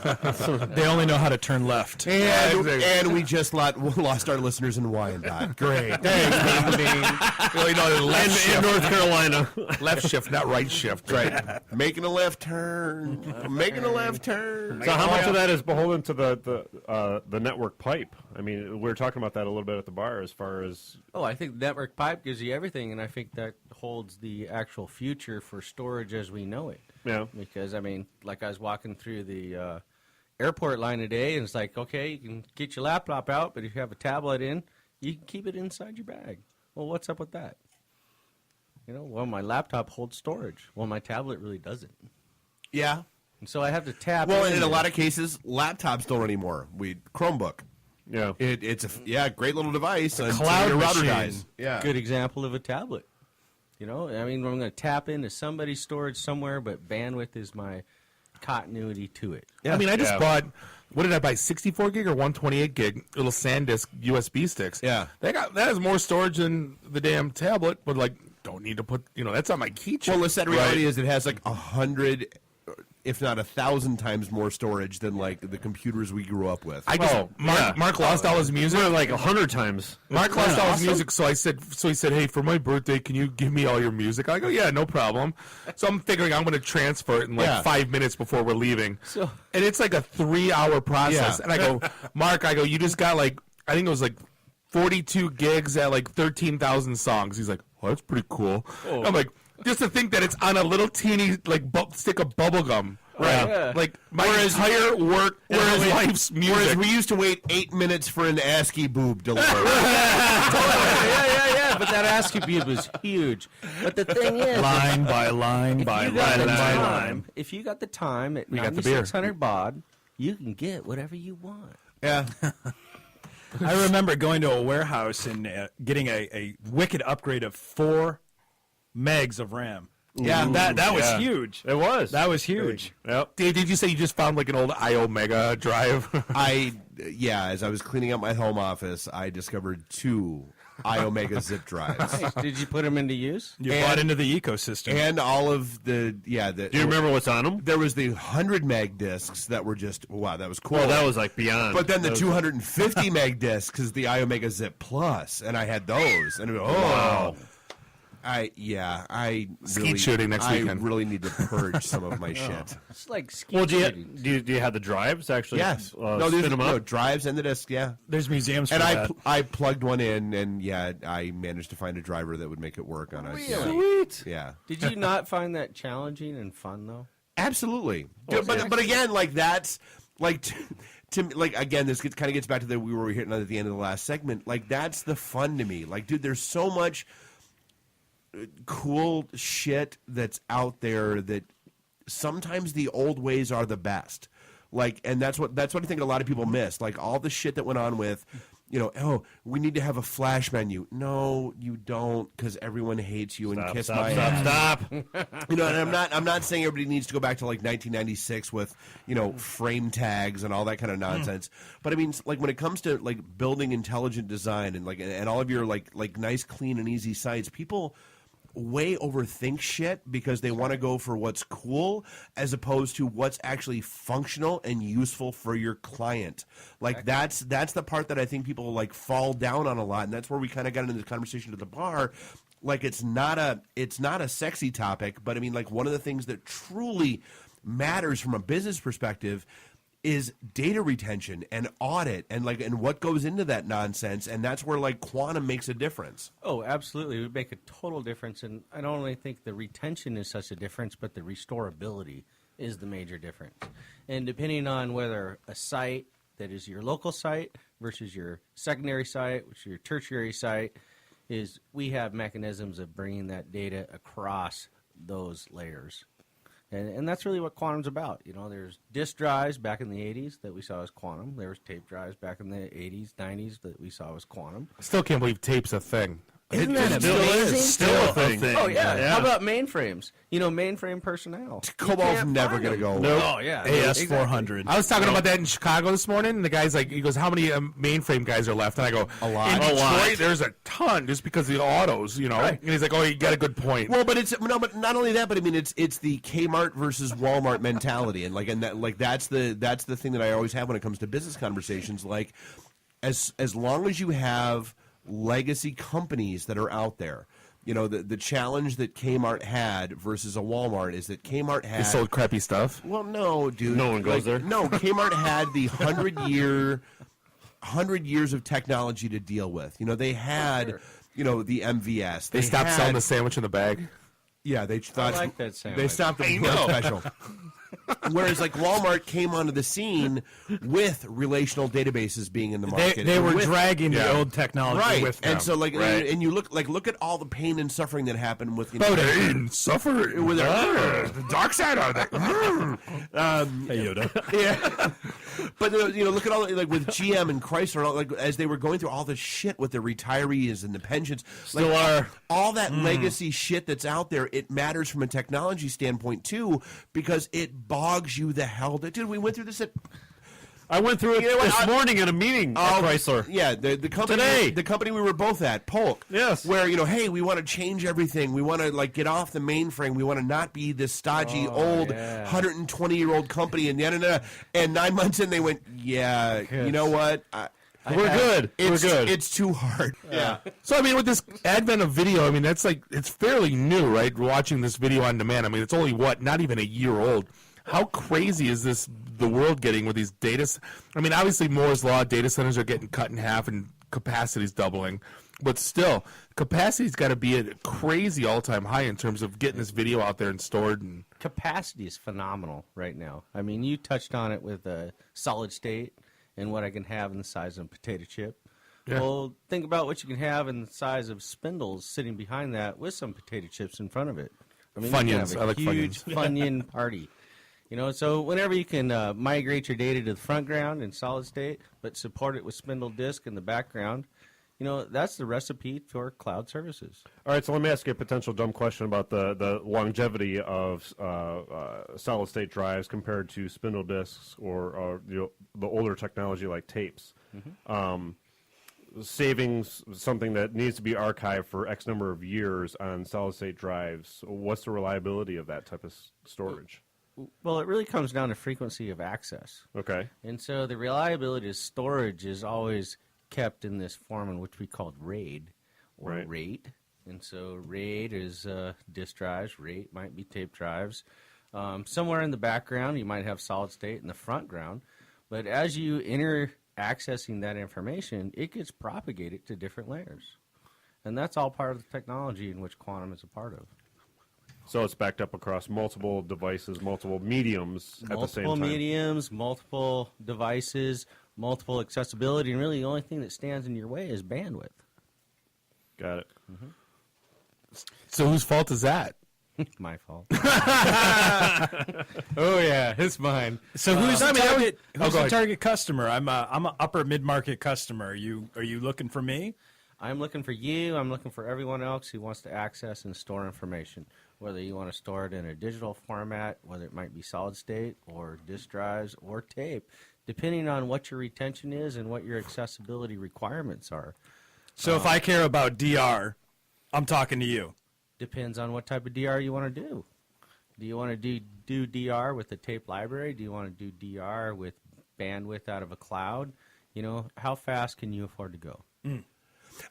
to use them? They only know how to turn left. And we just lost our listeners in Wyandotte. Great. Thanks, Well, left In shift. North Carolina. Left shift, not right shift. Right. Making a left turn. Making a left turn. So how much of that is beholden to the network pipe? I mean, we were talking about that a little bit at the bar as far as... Oh, I think network pipe gives you everything, and I think that holds the actual future for storage as we know it. Yeah. Because, I mean, like I was walking through the airport line today, and it's like, okay, you can get your laptop out, but if you have a tablet in, you can keep it inside your bag. Well, what's up with that? Well, my laptop holds storage. Well, my tablet really doesn't. Yeah. And so I have to tap Well, in. in a lot of cases, laptops don't anymore. Chromebook. Yeah. It's a great little device. A until cloud your router machine. dies. Yeah. Good example of a tablet. I'm going to tap into somebody's storage somewhere, but bandwidth is my continuity to it. I mean, I just bought what did I buy? 64 gig or 128 gig little SanDisk USB sticks. Yeah, that has more storage than the damn tablet, but like don't need to put that's on my keychain. Well, the sad reality is it has like 100, if not 1,000 times more storage than like the computers we grew up with. Mark lost all his music. Like 100 times. Mark lost all his music, so he said, hey, for my birthday, can you give me all your music? I go, yeah, no problem. So I'm figuring I'm going to transfer it in like 5 minutes before we're leaving. And it's like a 3-hour process. Yeah. And I go, Mark, you just got like, I think it was like 42 gigs at like 13,000 songs. He's like, oh, that's pretty cool. Oh. I'm like, just to think that it's on a little teeny like stick of bubble gum. Right. Yeah. Like my entire work, life's music. Whereas we used to wait 8 minutes for an ASCII boob delivery. yeah. But that ASCII boob is huge. But the thing is, line by line by line. If you got the time at We got the beer. 9,600 baud, you can get whatever you want. Yeah. I remember going to a warehouse and getting a wicked upgrade of 4 megs of RAM. Yeah, that was huge. It was. That was huge. Yep. Dave, did you say you just found like an old iOmega drive? As I was cleaning up my home office, I discovered 2 iOmega zip drives. Nice. Did you put them into use? You bought into the ecosystem. And all of the Do you remember what's on them? There was the 100 meg discs that were just, wow, that was cool. Well, that was like beyond. But then the 250 meg discs is the iOmega Zip Plus, and I had those. And wow. Skeet shooting next weekend. I really need to purge some of my shit. It's like do you have the drives actually? Yes. Spin them up? Drives and the disc, yeah. There's museums for and that. I plugged one in, and I managed to find a driver that would make it work on a Sweet. Yeah. Did you not find that challenging and fun though? Absolutely. But again, like that's like to like again, this kind of gets back to we were hitting at the end of the last segment. Like that's the fun to me. Like, dude, there's so much cool shit that's out there that sometimes the old ways are the best. Like, and that's what I think a lot of people miss. Like all the shit that went on with, we need to have a flash menu. No, you don't, because everyone hates you and kiss my ass. Stop. And I'm not saying everybody needs to go back to like 1996 with frame tags and all that kind of nonsense. But I mean, like when it comes to like building intelligent design and all of your like nice, clean, and easy sites, people way overthink shit because they want to go for what's cool as opposed to what's actually functional and useful for your client. Like that's the part that I think people like fall down on a lot, and that's where we kind of got into this conversation at the bar. Like it's not a sexy topic, but I mean, like one of the things that truly matters from a business perspective is data retention and audit and what goes into that nonsense, and that's where like quantum makes a difference. Oh, absolutely. It would make a total difference, and I don't only think the retention is such a difference, but the restorability is the major difference. And depending on whether a site that is your local site versus your secondary site, which is your tertiary site, we have mechanisms of bringing that data across those layers. And that's really what quantum's about. There's disk drives back in the 80s that we saw as quantum. There was tape drives back in the 80s, 90s that we saw as quantum. Still can't believe tape's a thing. Isn't that amazing? Still a thing. Oh, yeah. How about mainframes? Mainframe personnel. Cobalt's never going to go. Nope. Oh, yeah. AS400. I was talking about that in Chicago this morning, and the guy's like, he goes, how many mainframe guys are left? And I go, a lot. In Detroit, there's a ton, just because of the autos, Right. And he's like, oh, you got a good point. Well, but but not only that, but I mean, it's the Kmart versus Walmart mentality, and that's the thing that I always have when it comes to business conversations. Like, as long as you have legacy companies that are out there. The challenge that Kmart had versus a Walmart is that Kmart had... They sold crappy stuff? Well, no, dude. No one goes there. No, Kmart had the 100 years of technology to deal with. They had, the MVS. They stopped selling the sandwich in the bag? Yeah, they thought... I like that sandwich. They stopped the special. Whereas, like, Walmart came onto the scene with relational databases being in the market. They were dragging the old technology with them. And so, and you look at all the pain and suffering that happened with pain, suffering with the dark side of it. Hey Yoda. Yeah, but look at all with GM and Chrysler, as they were going through all this shit with the retirees and the pensions. Still are all that legacy shit that's out there. It matters from a technology standpoint too, because it bogs you the hell. Dude, we went through this at I went through it this morning at a meeting at Chrysler. Yeah, the company Today. the company we were both at, Polk. Yes. Where, hey, we want to change everything. We want to get off the mainframe. We want to not be this stodgy old 120-year-old company and and 9 months in they went, "Yeah, you know what? We're good. It's, We're good. It's too hard." Yeah. So I mean, with this advent of video, I mean, that's it's fairly new, right? Watching this video on demand. I mean, it's only not even a year old. How crazy is the world getting with these data? I mean, obviously Moore's law, data centers are getting cut in half and capacity's doubling, but still, capacity's got to be at a crazy all-time high in terms of getting this video out there and stored. And capacity is phenomenal right now. I mean, you touched on it with solid state and what I can have in the size of a potato chip. Yeah. Well, think about what you can have in the size of spindles sitting behind that with some potato chips in front of it. I mean, you can Funyuns. have I a like huge Funyuns. Funyun party. So whenever you can migrate your data to the front ground in solid state, but support it with spindle disk in the background, that's the recipe for cloud services. All right, so let me ask you a potential dumb question about the longevity of solid state drives compared to spindle disks or the older technology like tapes. Savings, something that needs to be archived for X number of years on solid state drives. What's the reliability of that type of storage? Well, it really comes down to frequency of access. Okay. And so the reliability of storage is always kept in this form in which we called RAID or rate. And so RAID is disk drives, rate might be tape drives. Somewhere in the background, you might have solid state in the front ground. But as you enter accessing that information, it gets propagated to different layers. And that's all part of the technology in which quantum is a part of. So it's backed up across multiple devices, multiple mediums at the same time. Multiple mediums, multiple devices, multiple accessibility, and really the only thing that stands in your way is bandwidth. Got it. so whose fault is that? My fault. Oh yeah, it's mine. So who's the target? Who's go the ahead. target customer? I'm an upper mid-market customer. Are you looking for me? I'm looking for you. I'm looking for everyone else who wants to access and store information. Whether you want to store it in a digital format, whether it might be solid state or disk drives or tape, depending on what your retention is and what your accessibility requirements are. So if I care about DR, I'm talking to you. Depends on what type of DR you want to do. Do you want to do DR with the tape library? Do you want to do DR with bandwidth out of a cloud? How fast can you afford to go?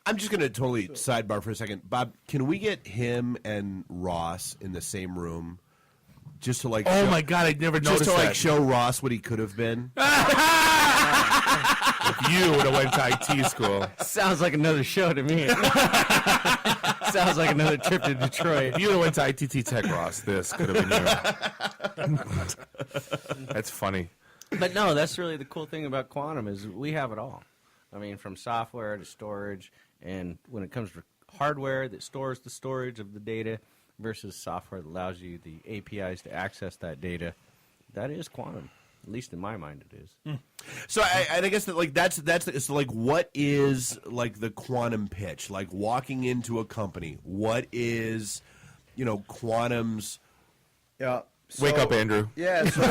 I'm just going to totally sidebar for a second. Bob, can we get him and Ross in the same room just to Oh my God, I'd never noticed just to that. show Ross what he could have been? If you would have went to IT school. Sounds like another show to me. Sounds like another trip to Detroit. If you would have went to ITT Tech, Ross, this could have been you. That's funny. But no, that's really the cool thing about quantum is we have it all. I mean, from software to storage, and when it comes to hardware that stores the storage of the data versus software that allows you the APIs to access that data, that is quantum. At least in my mind, it is. So I guess that that's what is the quantum pitch? Like walking into a company, what is quantum's? Yeah. Wake up, Andrew. Yeah. So,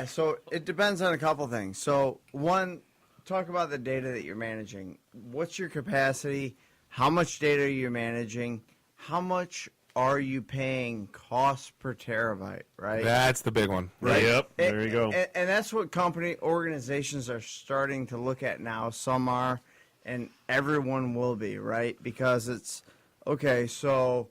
so it depends on a couple things. So one, talk about the data that you're managing. What's your capacity? How much data are you managing? How much are you paying cost per terabyte, right? That's the big one. Right. Yep. There you go. And that's what organizations are starting to look at now. Some are, and everyone will be, right? Because it's, okay, so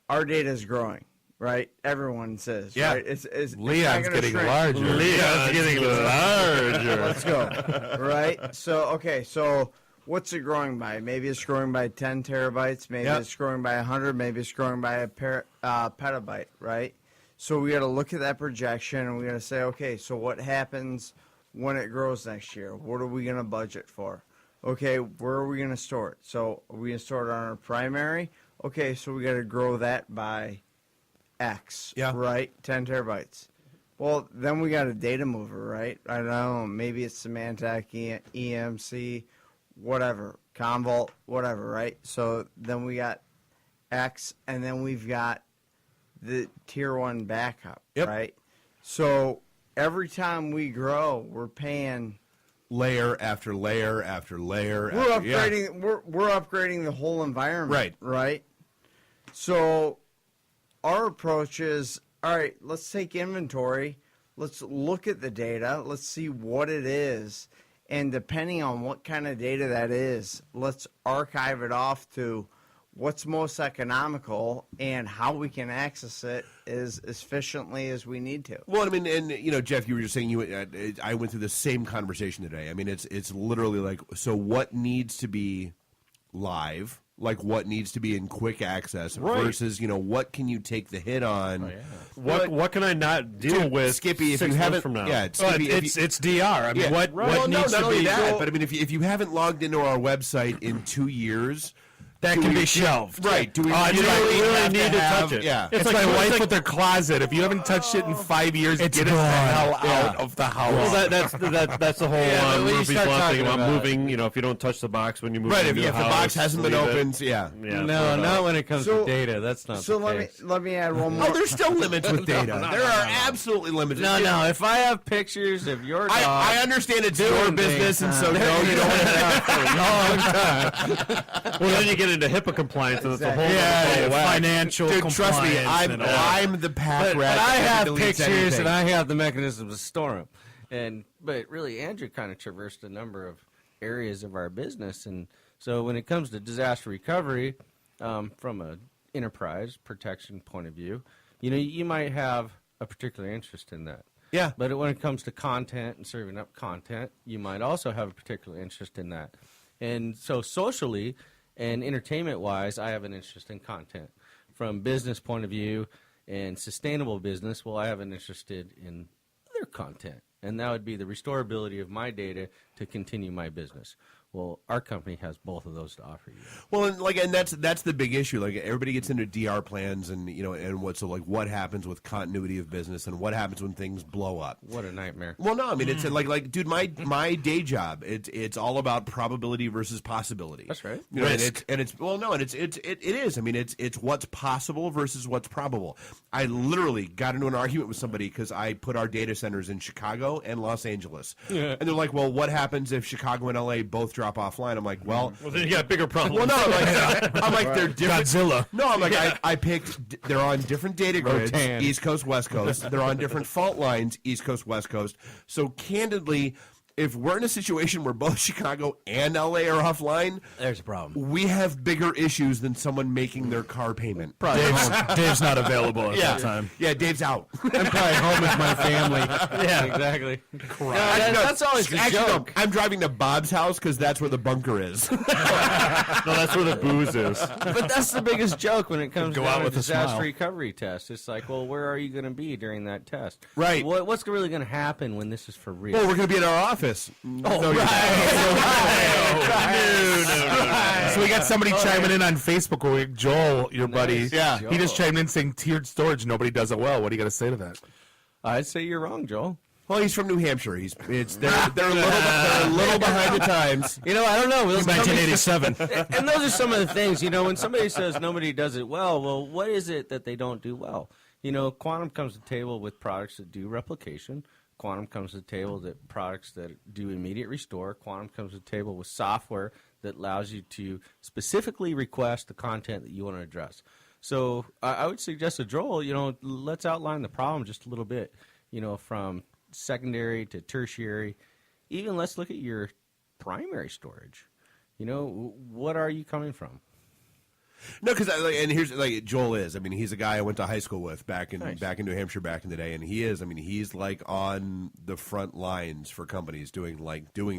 our data is growing, right? Everyone says, Yeah. right? It's Leon's not gonna getting shrink. larger. Leon's getting larger. Let's go. Right? So what's it growing by? Maybe it's growing by 10 terabytes. Maybe it's growing by 100. Maybe it's growing by a petabyte, right? So we got to look at that projection, and we got to say, okay, so what happens when it grows next year? What are we going to budget for? Okay, where are we going to store it? So are we going to store it on our primary? Okay, so we got to grow that by X, right? 10 terabytes. Well, then we got a data mover, right? I don't know, maybe it's Symantec, EMC, whatever, Commvault, whatever, right? So then we got X, and then we've got the tier 1 backup, right? So every time we grow, we're paying layer after layer after layer. We're upgrading. We're upgrading the whole environment. Right. So our approach is, all right, let's take inventory. Let's look at the data. Let's see what it is. And depending on what kind of data that is, let's archive it off to what's most economical and how we can access it as efficiently as we need to. Well, I mean, and you know, Jeff, you were just saying I went through the same conversation today. I mean, it's literally like, so what needs to be live, like what needs to be in quick access versus, you know, what can you take the hit on? What can I not deal with, Skippy? If 6 you months haven't, from now? Skippy, It's DR. I mean, what well, needs not to only be? that, but I mean, if you haven't logged into our website in 2 years. That can be shelved. Right. Do we really need to touch it? Yeah. It's like my wife with their closet. If you haven't touched it in 5 years, get it the hell out of the house. Well, that's the whole Murphy's Law thing about moving. You know, if you don't touch the box when you move, right? If the box hasn't been opened, No, not when it comes to data. That's not. So the case. let me add one more. Oh, there's still limits with data. There are absolutely limits. No. If I have pictures of your dog, I understand it's your business, and so no, you don't want to have for a long time. Well, then you get into HIPAA compliance, and it's a whole financial Dude, trust me, compliance. I'm the pack but rat. I that have deletes pictures anything. and I have the mechanisms to store them. But really, Andrew kind of traversed a number of areas of our business, and so when it comes to disaster recovery, from an enterprise protection point of view, you know, you might have a particular interest in that. Yeah. But when it comes to content and serving up content, you might also have a particular interest in that. And so socially and entertainment-wise, I have an interest in content. From business point of view and sustainable business, well, I have an interest in other content. And that would be the restorability of my data to continue my business. Well, our company has both of those to offer you. Well, and that's the big issue. Like everybody gets into DR plans, and you know, and what happens with continuity of business, and what happens when things blow up. What a nightmare. Well, no, I mean it's like dude, my day job, it's all about probability versus possibility. That's right. You know, and it is. I mean, it's what's possible versus what's probable. I literally got into an argument with somebody because I put our data centers in Chicago and Los Angeles, and they're like, "Well, what happens if Chicago and LA both drop offline?" I'm like, well, then you got bigger problems. Well, no, I'm like they're different. Godzilla. No, I'm like I picked. They're on different data grids, Rotan. East Coast, West Coast. They're on different fault lines, East Coast, West Coast. So candidly, if we're in a situation where both Chicago and LA are offline, there's a problem. We have bigger issues than someone making their car payment. Dave's not available at that time. Yeah, Dave's out. I'm probably home with my family. Yeah, exactly. That's always the joke. No, I'm driving to Bob's house because that's where the bunker is. No, that's where the booze is. But that's the biggest joke when it comes Go to out a with a disaster smile. recovery test. It's like, well, where are you going to be during that test? Right. What's really going to happen when this is for real? Well, we're going to be in our office. Oh, right. So we got somebody chiming in on Facebook. Where Joel, your buddy, Yeah. he just chimed in saying tiered storage. Nobody does it well. What do you got to say to that? I'd say you're wrong, Joel. Well, he's from New Hampshire. They're a little behind the times. You know, I don't know. 1987. And those are some of the things, you know, when somebody says nobody does it well, what is it that they don't do well? You know, Quantum comes to the table with products that do replication. Quantum comes to the table with products that do immediate restore. Quantum comes to the table with software that allows you to specifically request the content that you want to address. So I would suggest to Joel, you know, let's outline the problem just a little bit, you know, from secondary to tertiary. Even let's look at your primary storage. You know, what are you coming from? No, because and here's like Joel is. I mean, he's a guy I went to high school with back in New Hampshire back in the day, and he is. I mean, he's like on the front lines for companies doing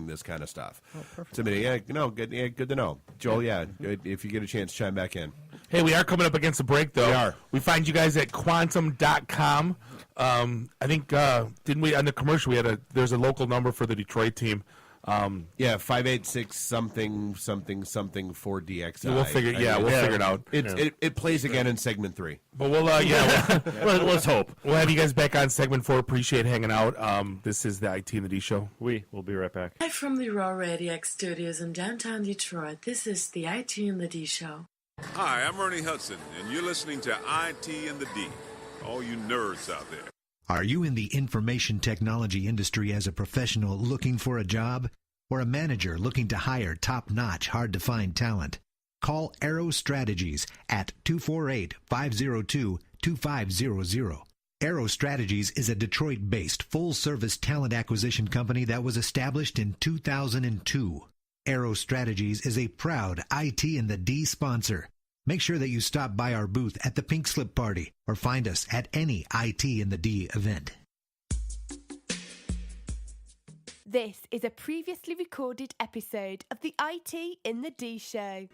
this kind of stuff. Oh, perfect. So, I mean, good to know, Joel. Yeah, if you get a chance, chime back in. Hey, we are coming up against a break, though. We are. We find you guys at quantum.com. I think, didn't we, on the commercial, there's a local number for the Detroit team. 586 something 4DXI. We'll figure it out. It plays again in segment 3. But we'll let's hope. We'll have you guys back on segment 4. Appreciate hanging out. This is the IT and the D show. We'll be right back. Hi from the Raw Radio X studios in downtown Detroit. This is the IT and the D show. Hi, I'm Ernie Hudson, and you're listening to IT and the D. All you nerds out there. Are you in the information technology industry as a professional looking for a job? Or a manager looking to hire top-notch, hard-to-find talent? Call Arrow Strategies at 248-502-2500. Arrow Strategies is a Detroit-based full-service talent acquisition company that was established in 2002. Arrow Strategies is a proud IT and the D sponsor. Make sure that you stop by our booth at the Pink Slip Party or find us at any IT and the D event. This is a previously recorded episode of the IT in the D Show.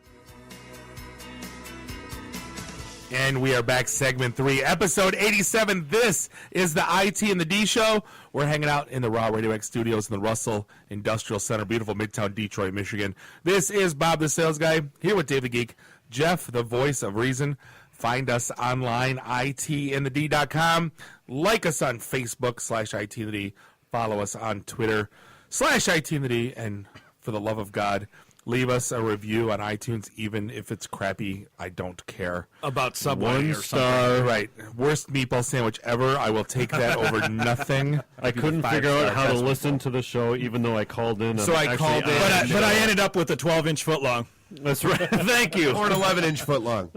And we are back, segment 3, episode 87. This is the IT and the D Show. We're hanging out in the Raw Radio X studios in the Russell Industrial Center, beautiful Midtown Detroit, Michigan. This is Bob the Sales Guy, here with David Geek, Jeff, the voice of reason. Find us online, itandthed.com. Like us on Facebook /itandthed. Follow us on Twitter /itandthed. And for the love of God, leave us a review on iTunes, even if it's crappy. I don't care. About Subway 1 or star. something. Right. Worst meatball sandwich ever. I will take that over nothing. I couldn't figure out how to listen to the show, even though I called in. So I called in. But I ended up with a 12-inch footlong. That's right. Thank you. Or an 11-inch footlong.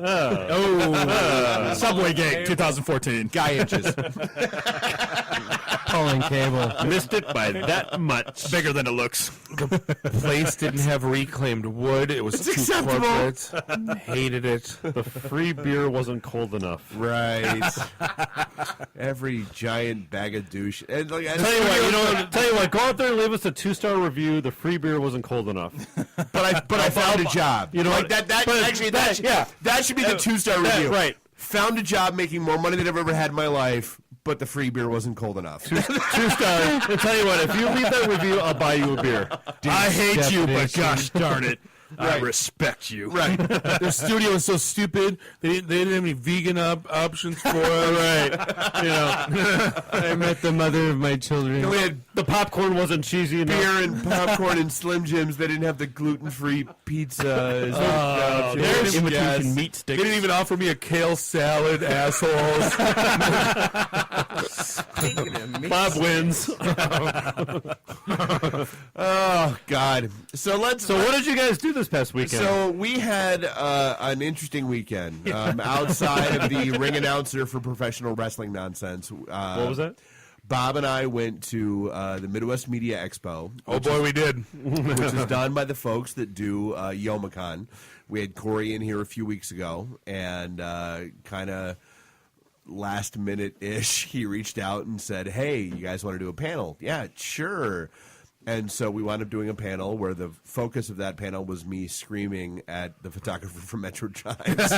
Subway Gate 2014. Guy inches. Pulling cable. Missed it by that much. Bigger than it looks. The place didn't have reclaimed wood. It was It's too acceptable. corporate. Hated it. The free beer wasn't cold enough. Right. Every giant bag of douche. And like, Tell you what, go out there and leave us a 2-star review. The free beer wasn't cold enough. But I found a job. You know like what? that should be the 2-star review. Right. Found a job making more money than I've ever had in my life, but the free beer wasn't cold enough. 2-star. I'll tell you what, if you leave that review, I'll buy you a beer. I hate you, but gosh darn it, I Right. respect you. Right. Their studio is so stupid. They didn't have any vegan options for us. Right. You know, I met the mother of my children. We had the popcorn wasn't cheesy enough. beer and popcorn and Slim Jims. They didn't have the gluten-free pizza. There's imitation meat They sticks. didn't even offer me a kale salad, assholes. Bob wins. Oh, God. So what did you guys do this past weekend? So we had an interesting weekend outside of the ring announcer for professional wrestling nonsense. What was that? Bob and I went to the Midwest Media Expo. Oh, boy, we did. Which is done by the folks that do Yomicon. We had Corey in here a few weeks ago, and kind of last minute-ish, he reached out and said, hey, you guys want to do a panel? Yeah, sure. And so we wound up doing a panel where the focus of that panel was me screaming at the photographer from Metro Times.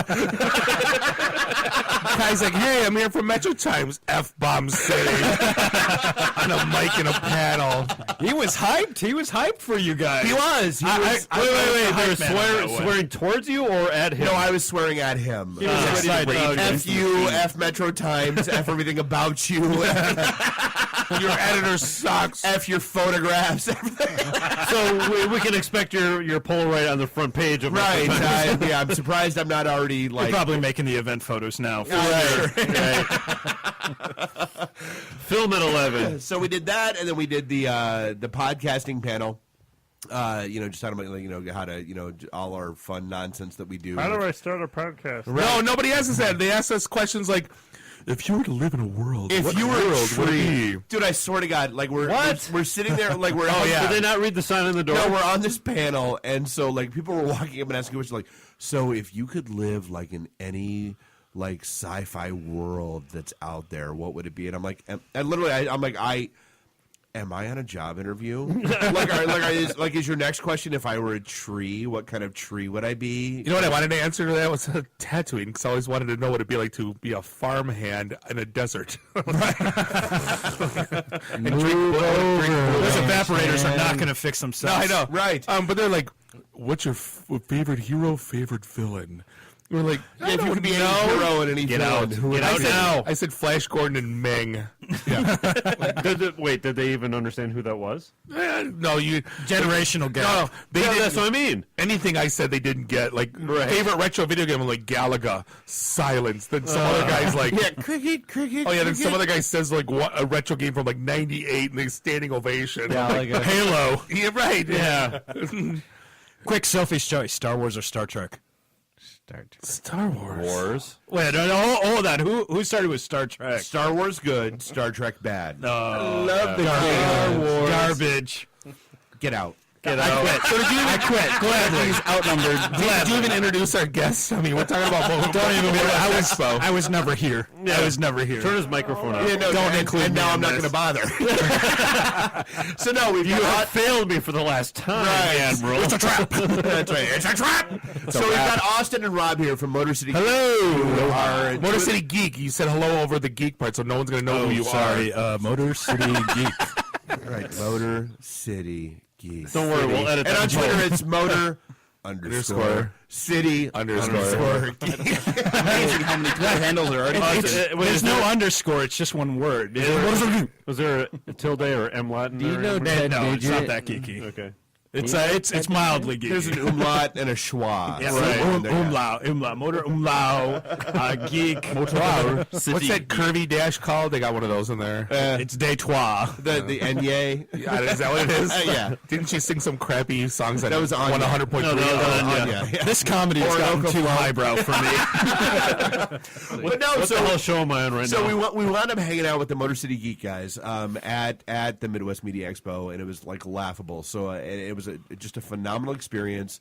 Guy's like, hey, I'm here from Metro Times. F-bomb city. On a mic in a panel. He was hyped. He was hyped for you guys. He was. Wait. They were swearing towards you or at him? No, I was swearing at him. He was excited. F you, F Metro Times, F everything about you. Your editor sucks. F your photographs. So we can expect your Polaroid on the front page of Right. Yeah, I'm surprised I'm not already You're like. probably making the event photos now. Right. Film at 11. So we did that, and then we did the podcasting panel. Just talking about how to all our fun nonsense that we do. How do I start a podcast? No, nobody asks us that. They ask us questions like, if you were to live in a world, If what you were world a would it tree, be? dude, I swear to God, like we're sitting there, like we're Did they not read the sign on the door? No, we're on this panel, and so like people were walking up and asking questions like, so if you could live like in any like sci-fi world that's out there, what would it be? And I'm like, am I on a job interview? Is your next question, if I were a tree, what kind of tree would I be? You know what I wanted to answer to that was tattooing, because I always wanted to know what it'd be like to be a farmhand in a desert. Those evaporators are not going to fix No, themselves. I know. Right. But they're like, what's your favorite hero, favorite villain? We're like, Yeah, if you could be any hero and any villain, who would I it be? said, I said Flash Gordon and Ming. Wait, did they even understand who that was? No, you generational gap. No, they Yeah, didn't. that's what I mean. Anything I said, they didn't get. Like favorite retro video game, like Galaga, silence. Then some other guys like cricket. Oh yeah, then some other guy says like what a retro game from like '98, and they standing ovation. Galaga. Halo. Yeah, right. Yeah. Quick, Sophie's choice: Star Wars or Star Trek? Star Wars. Wait, no, hold on. Who started with Star Trek? Star Wars good, Star Trek bad. No, I love the Star Wars. Garbage. Get out. I quit. So did you I quit. Gladly. He's outnumbered. Did you even introduce our guests? I mean, we're talking about Don't even. Expo. I was never here. Yeah. I was never here. Turn his microphone off. Yeah, no, Don't and, include and me now in I'm not this. going to bother. So no, we've You have got failed me for the last time, Admiral. It's a trap. That's right. It's a trap. So we've got Austin and Rob here from Motor City. Hello. Our Motor City Geek. You said hello over the geek part, so no one's going to know who you sorry. are. Motor City Geek. Right, Motor City Geek. Don't worry, we'll edit And that. on Twitter, it's Motor underscore City underscore Geek. Amazing how many Twitter handles are already. There's no underscore. It's just one word. Was there a tilde or M-Latin? Do you know that? No, it's not that geeky. Okay. It's mildly geeky. There's an umlaut and a schwa. Yeah, Right. umlaut, motor umlaut, geek, Wow. What's that curvy dash called? They got one of those in there. It's day trois. The Enye. Is that what it is? Yeah. Didn't she sing some crappy songs that was won Anya. 100.3? Anya. This comedy has gotten too highbrow for me. But no, What the hell show am I on right so now? we wound up hanging out with the Motor City Geek guys at the Midwest Media Expo, and it was like laughable. So it was just a phenomenal experience.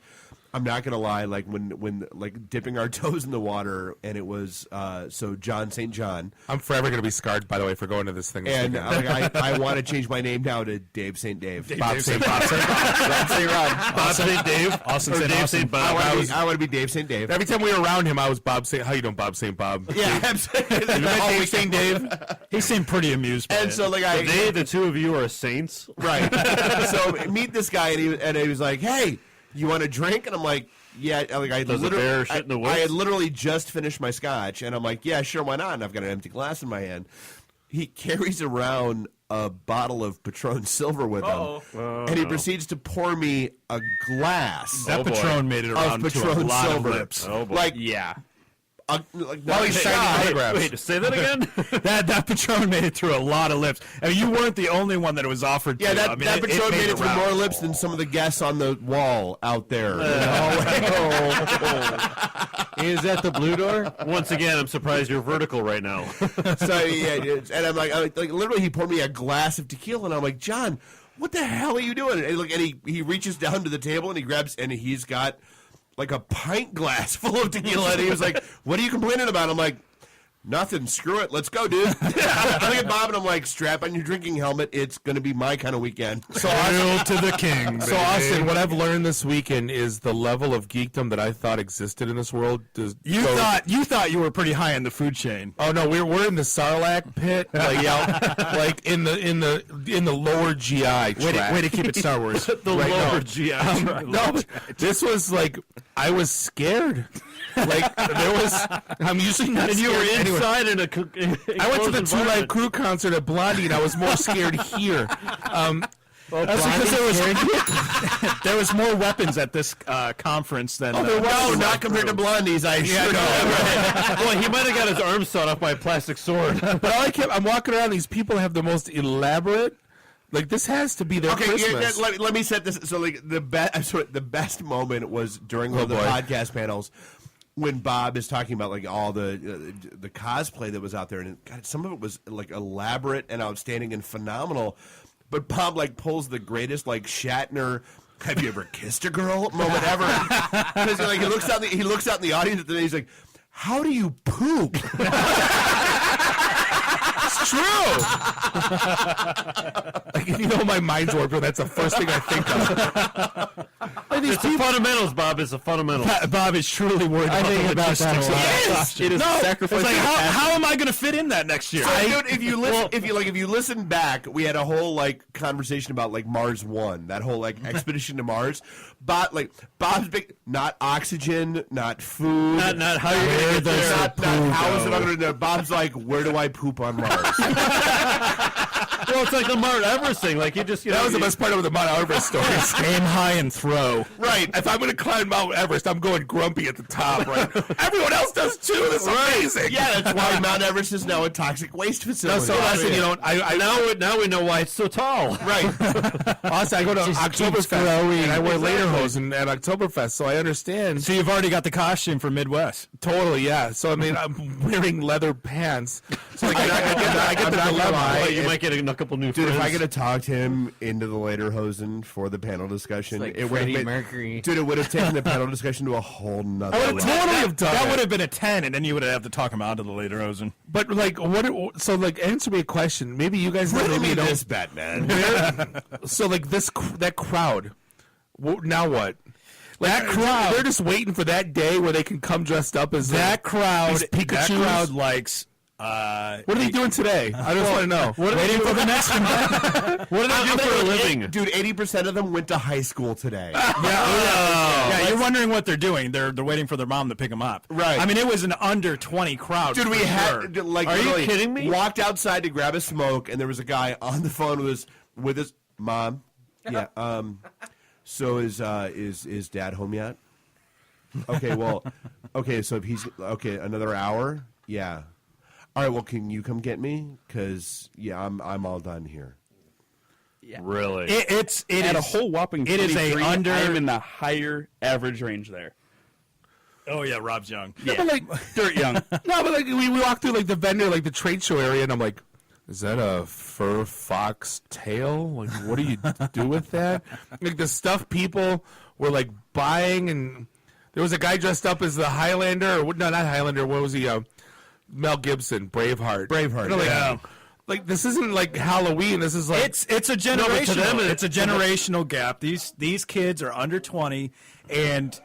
I'm not gonna lie, like when like dipping our toes in the water, and it was so John St. John. I'm forever gonna be scarred, by the way, for going to this thing. And I want to change my name now to Dave St. Dave. Bob St. Bob St. Bob St. Rob. Bob St. Dave? Austin Or St. Dave Austin. St. Bob? I want to be Dave St. Dave. Every time we were around him, I was Bob St. How you doing, Bob St. Bob? Yeah, absolutely. Dave St. Dave. He seemed pretty amused by And it. so like The two of you are saints? right. So meet this guy, and he was like, "Hey, you want a drink?" And I'm like, "Yeah." Like Does a bear shit in the woods? I had literally just finished my scotch, and I'm like, "Yeah, sure, why not?" And I've got an empty glass in my hand. He carries around a bottle of Patron Silver with him, and he proceeds to pour me a glass that Patron made it of around to a Patron lot Silver. of lips. Oh, boy. Like, Yeah. like While he's signing autographs. Wait, say that again? That Patron made it through a lot of lips. I mean, you weren't the only one that it was offered Yeah, to. that, I mean, that Patron made it through around. more lips than some of the guests on the wall out there. Is that the blue door? Once again, I'm surprised you're vertical right now. So yeah, and I'm like literally, he poured me a glass of tequila, and I'm like, John, what the hell are you doing? And look, and he reaches down to the table and he grabs, and he's got like a pint glass full of tequila, and he was like, "What are you complaining about?" I'm like, "Nothing. Screw it. Let's go, dude." I look at Bob and I'm like, "Strap on your drinking helmet. It's gonna be my kind of weekend." So Hail to the king. So Austin, what I've learned this weekend is the level of geekdom that I thought existed in this world. You thought you were pretty high in the food chain. Oh no, we're in the Sarlacc pit, like like in the lower GI tract. Way to keep it Star Wars. The lower GI. No, but this was like I was scared. Like there was, I'm usually not. And you scared were anywhere. inside in a I went to the Two Live Crew concert at Blondie, and I was more scared here. That's because there was more weapons at this conference than. No, not compared to Blondie's. I assure you. Well, he might have got his arm sawed off by a plastic sword. But I'm walking around. These people have the most elaborate. Like this has to be their Christmas. Let me set this. So like the best moment was during one of the podcast panels when Bob is talking about like all the cosplay that was out there, and God, some of it was like elaborate and outstanding and phenomenal. But Bob like pulls the greatest like Shatner "Have you ever kissed a girl?" moment ever. Because like he looks out in the audience, and then he's like, "How do you poop?" It's true. Like, you know, my mind's warped, but that's the first thing I think of. are these It's the fundamentals, Bob. It's the fundamentals. Bob is truly worried about the logistics. It is sacrifice. It's like how am I going to fit in that next year? So, dude, if you listen back, we had a whole like conversation about like Mars One, that whole like expedition to Mars. But like Bob's big, not oxygen, not food, not how you're going to get there. not how is it going to. Bob's like, where do I poop on Mars? Well, it's like the Mount Everest thing. Like you just, that was the best part of the Mount Everest story. Aim high and throw. Right. If I'm going to climb Mount Everest, I'm going grumpy at the top. Right. Everyone else does too. That's amazing. Yeah, that's why Mount Everest is now a toxic waste facility. So Austin, you know, now we know why it's so tall. Right. Austin, I go to Oktoberfest and I wear lederhosen at Oktoberfest, so I understand. So you've already got the costume for Midwest. Totally, yeah. So I mean, I'm wearing leather pants. So like, I get the dilemma. You might get a couple new Dude, friends. if I could have talked him into the lederhosen for the panel discussion, It's like it would have Freddie been Mercury. Dude, it would have taken the panel discussion to a whole nother I would level. totally have done that. it. Would have been a 10, and then you would have to talk him out of the lederhosen. But like, what? So like, answer me a question. Maybe you guys know. Riddle Maybe me you don't. this, Batman. So like that crowd. Now what? Like, That crowd. They're just waiting for that day where they can come dressed up as That crowd. these Pikachus. That crowd likes. What are they doing today? I just want to know. Waiting for the next one. What do they do for a living? Dude, 80% of them went to high school today. Yeah, you're wondering what they're doing. They're waiting for their mom to pick them up. Right. I mean, it was an under 20 crowd. Dude, we for had sure. like Are you literally kidding me? walked outside to grab a smoke, and there was a guy on the phone with his mom. Yeah. So is Dad home yet? Okay. Well. Okay. So if he's another hour. Yeah. All right. Well, can you come get me? Because I'm all done here. Yeah. Really? It is a whole whopping. It is a 23, under. I am in the higher average range there. Oh yeah, Rob's young. Yeah, but like dirt young. No, but like we walked through like the vendor, like the trade show area, and I'm like, is that a fur fox tail? Like, what do you do with that? Like the stuff people were like buying, and there was a guy dressed up as the Highlander, or no, not Highlander. What was he? Mel Gibson, Braveheart. Braveheart. Like, Yeah. Like this isn't like Halloween. This is like It's a generational. It's a generational gap. These kids are under 20, and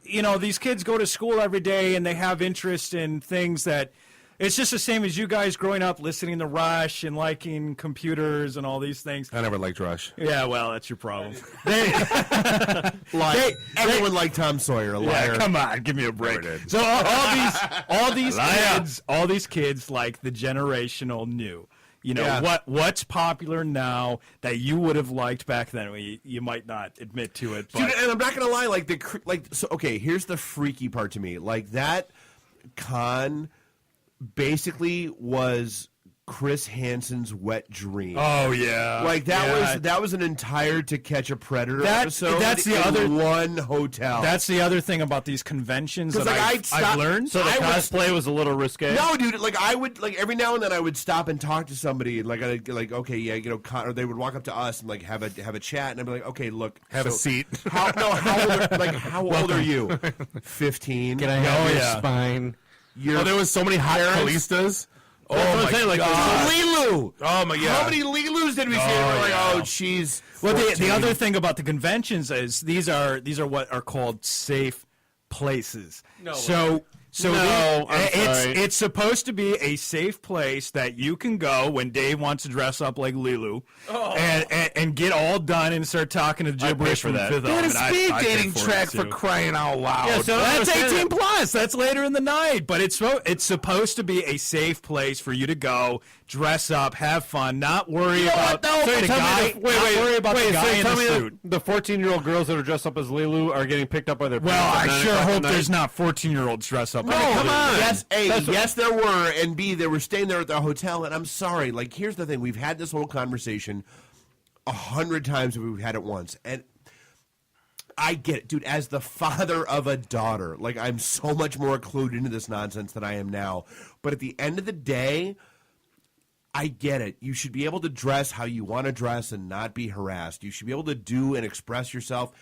you know these kids go to school every day and they have interest in things that. It's just the same as you guys growing up listening to Rush and liking computers and all these things. I never liked Rush. Yeah, well, that's your problem. Everyone liked Tom Sawyer. A liar. Yeah, come on, give me a break. So all these kids like the generational new. You know what's popular now that you would have liked back then. You might not admit to it, but Dude, and I'm not gonna lie. Okay, here's the freaky part to me. Like that con basically was Chris Hansen's wet dream. Oh yeah, like that was an entire To Catch a Predator episode. That's the in other one hotel. That's the other thing about these conventions that like, I've learned. So the cosplay was a little risque. No, dude. Like I would every now and then I would stop and talk to somebody. And, okay, yeah, you know, or they would walk up to us and like have a chat, and I'd be like, okay, look, Have a seat. How old are you? 15. Can I have your spine? There was so many hot Kalistas. Oh my god! Lilu. Oh my god! How many Lilus did we see? We're like, oh, she's. Well, the 14. other thing about the conventions is these are what are called safe places. It's supposed to be a safe place that you can go when Dave wants to dress up like Lilu and get all done and start talking to gibberish from Fifth They had a Element. speed I dating pay track it, for too. crying out loud. Yeah, so that's 18 plus. That's later in the night, but it's supposed to be a safe place for you to go, dress up, have fun, not worry about the guy. Worry about the guy in the suit. The 14-year-old girls that are dressed up as Lilu are getting picked up by their Well, parents. I sure hope there's not 14-year-olds dressed up. No, come on. Yes, there were, and B, they were staying there at the hotel. And I'm sorry. Like, here's the thing: we've had this whole conversation 100 times, and we've had it once, and I get it, dude. As the father of a daughter, like I'm so much more clued into this nonsense than I am now. But at the end of the day, I get it. You should be able to dress how you want to dress and not be harassed. You should be able to do and express yourself.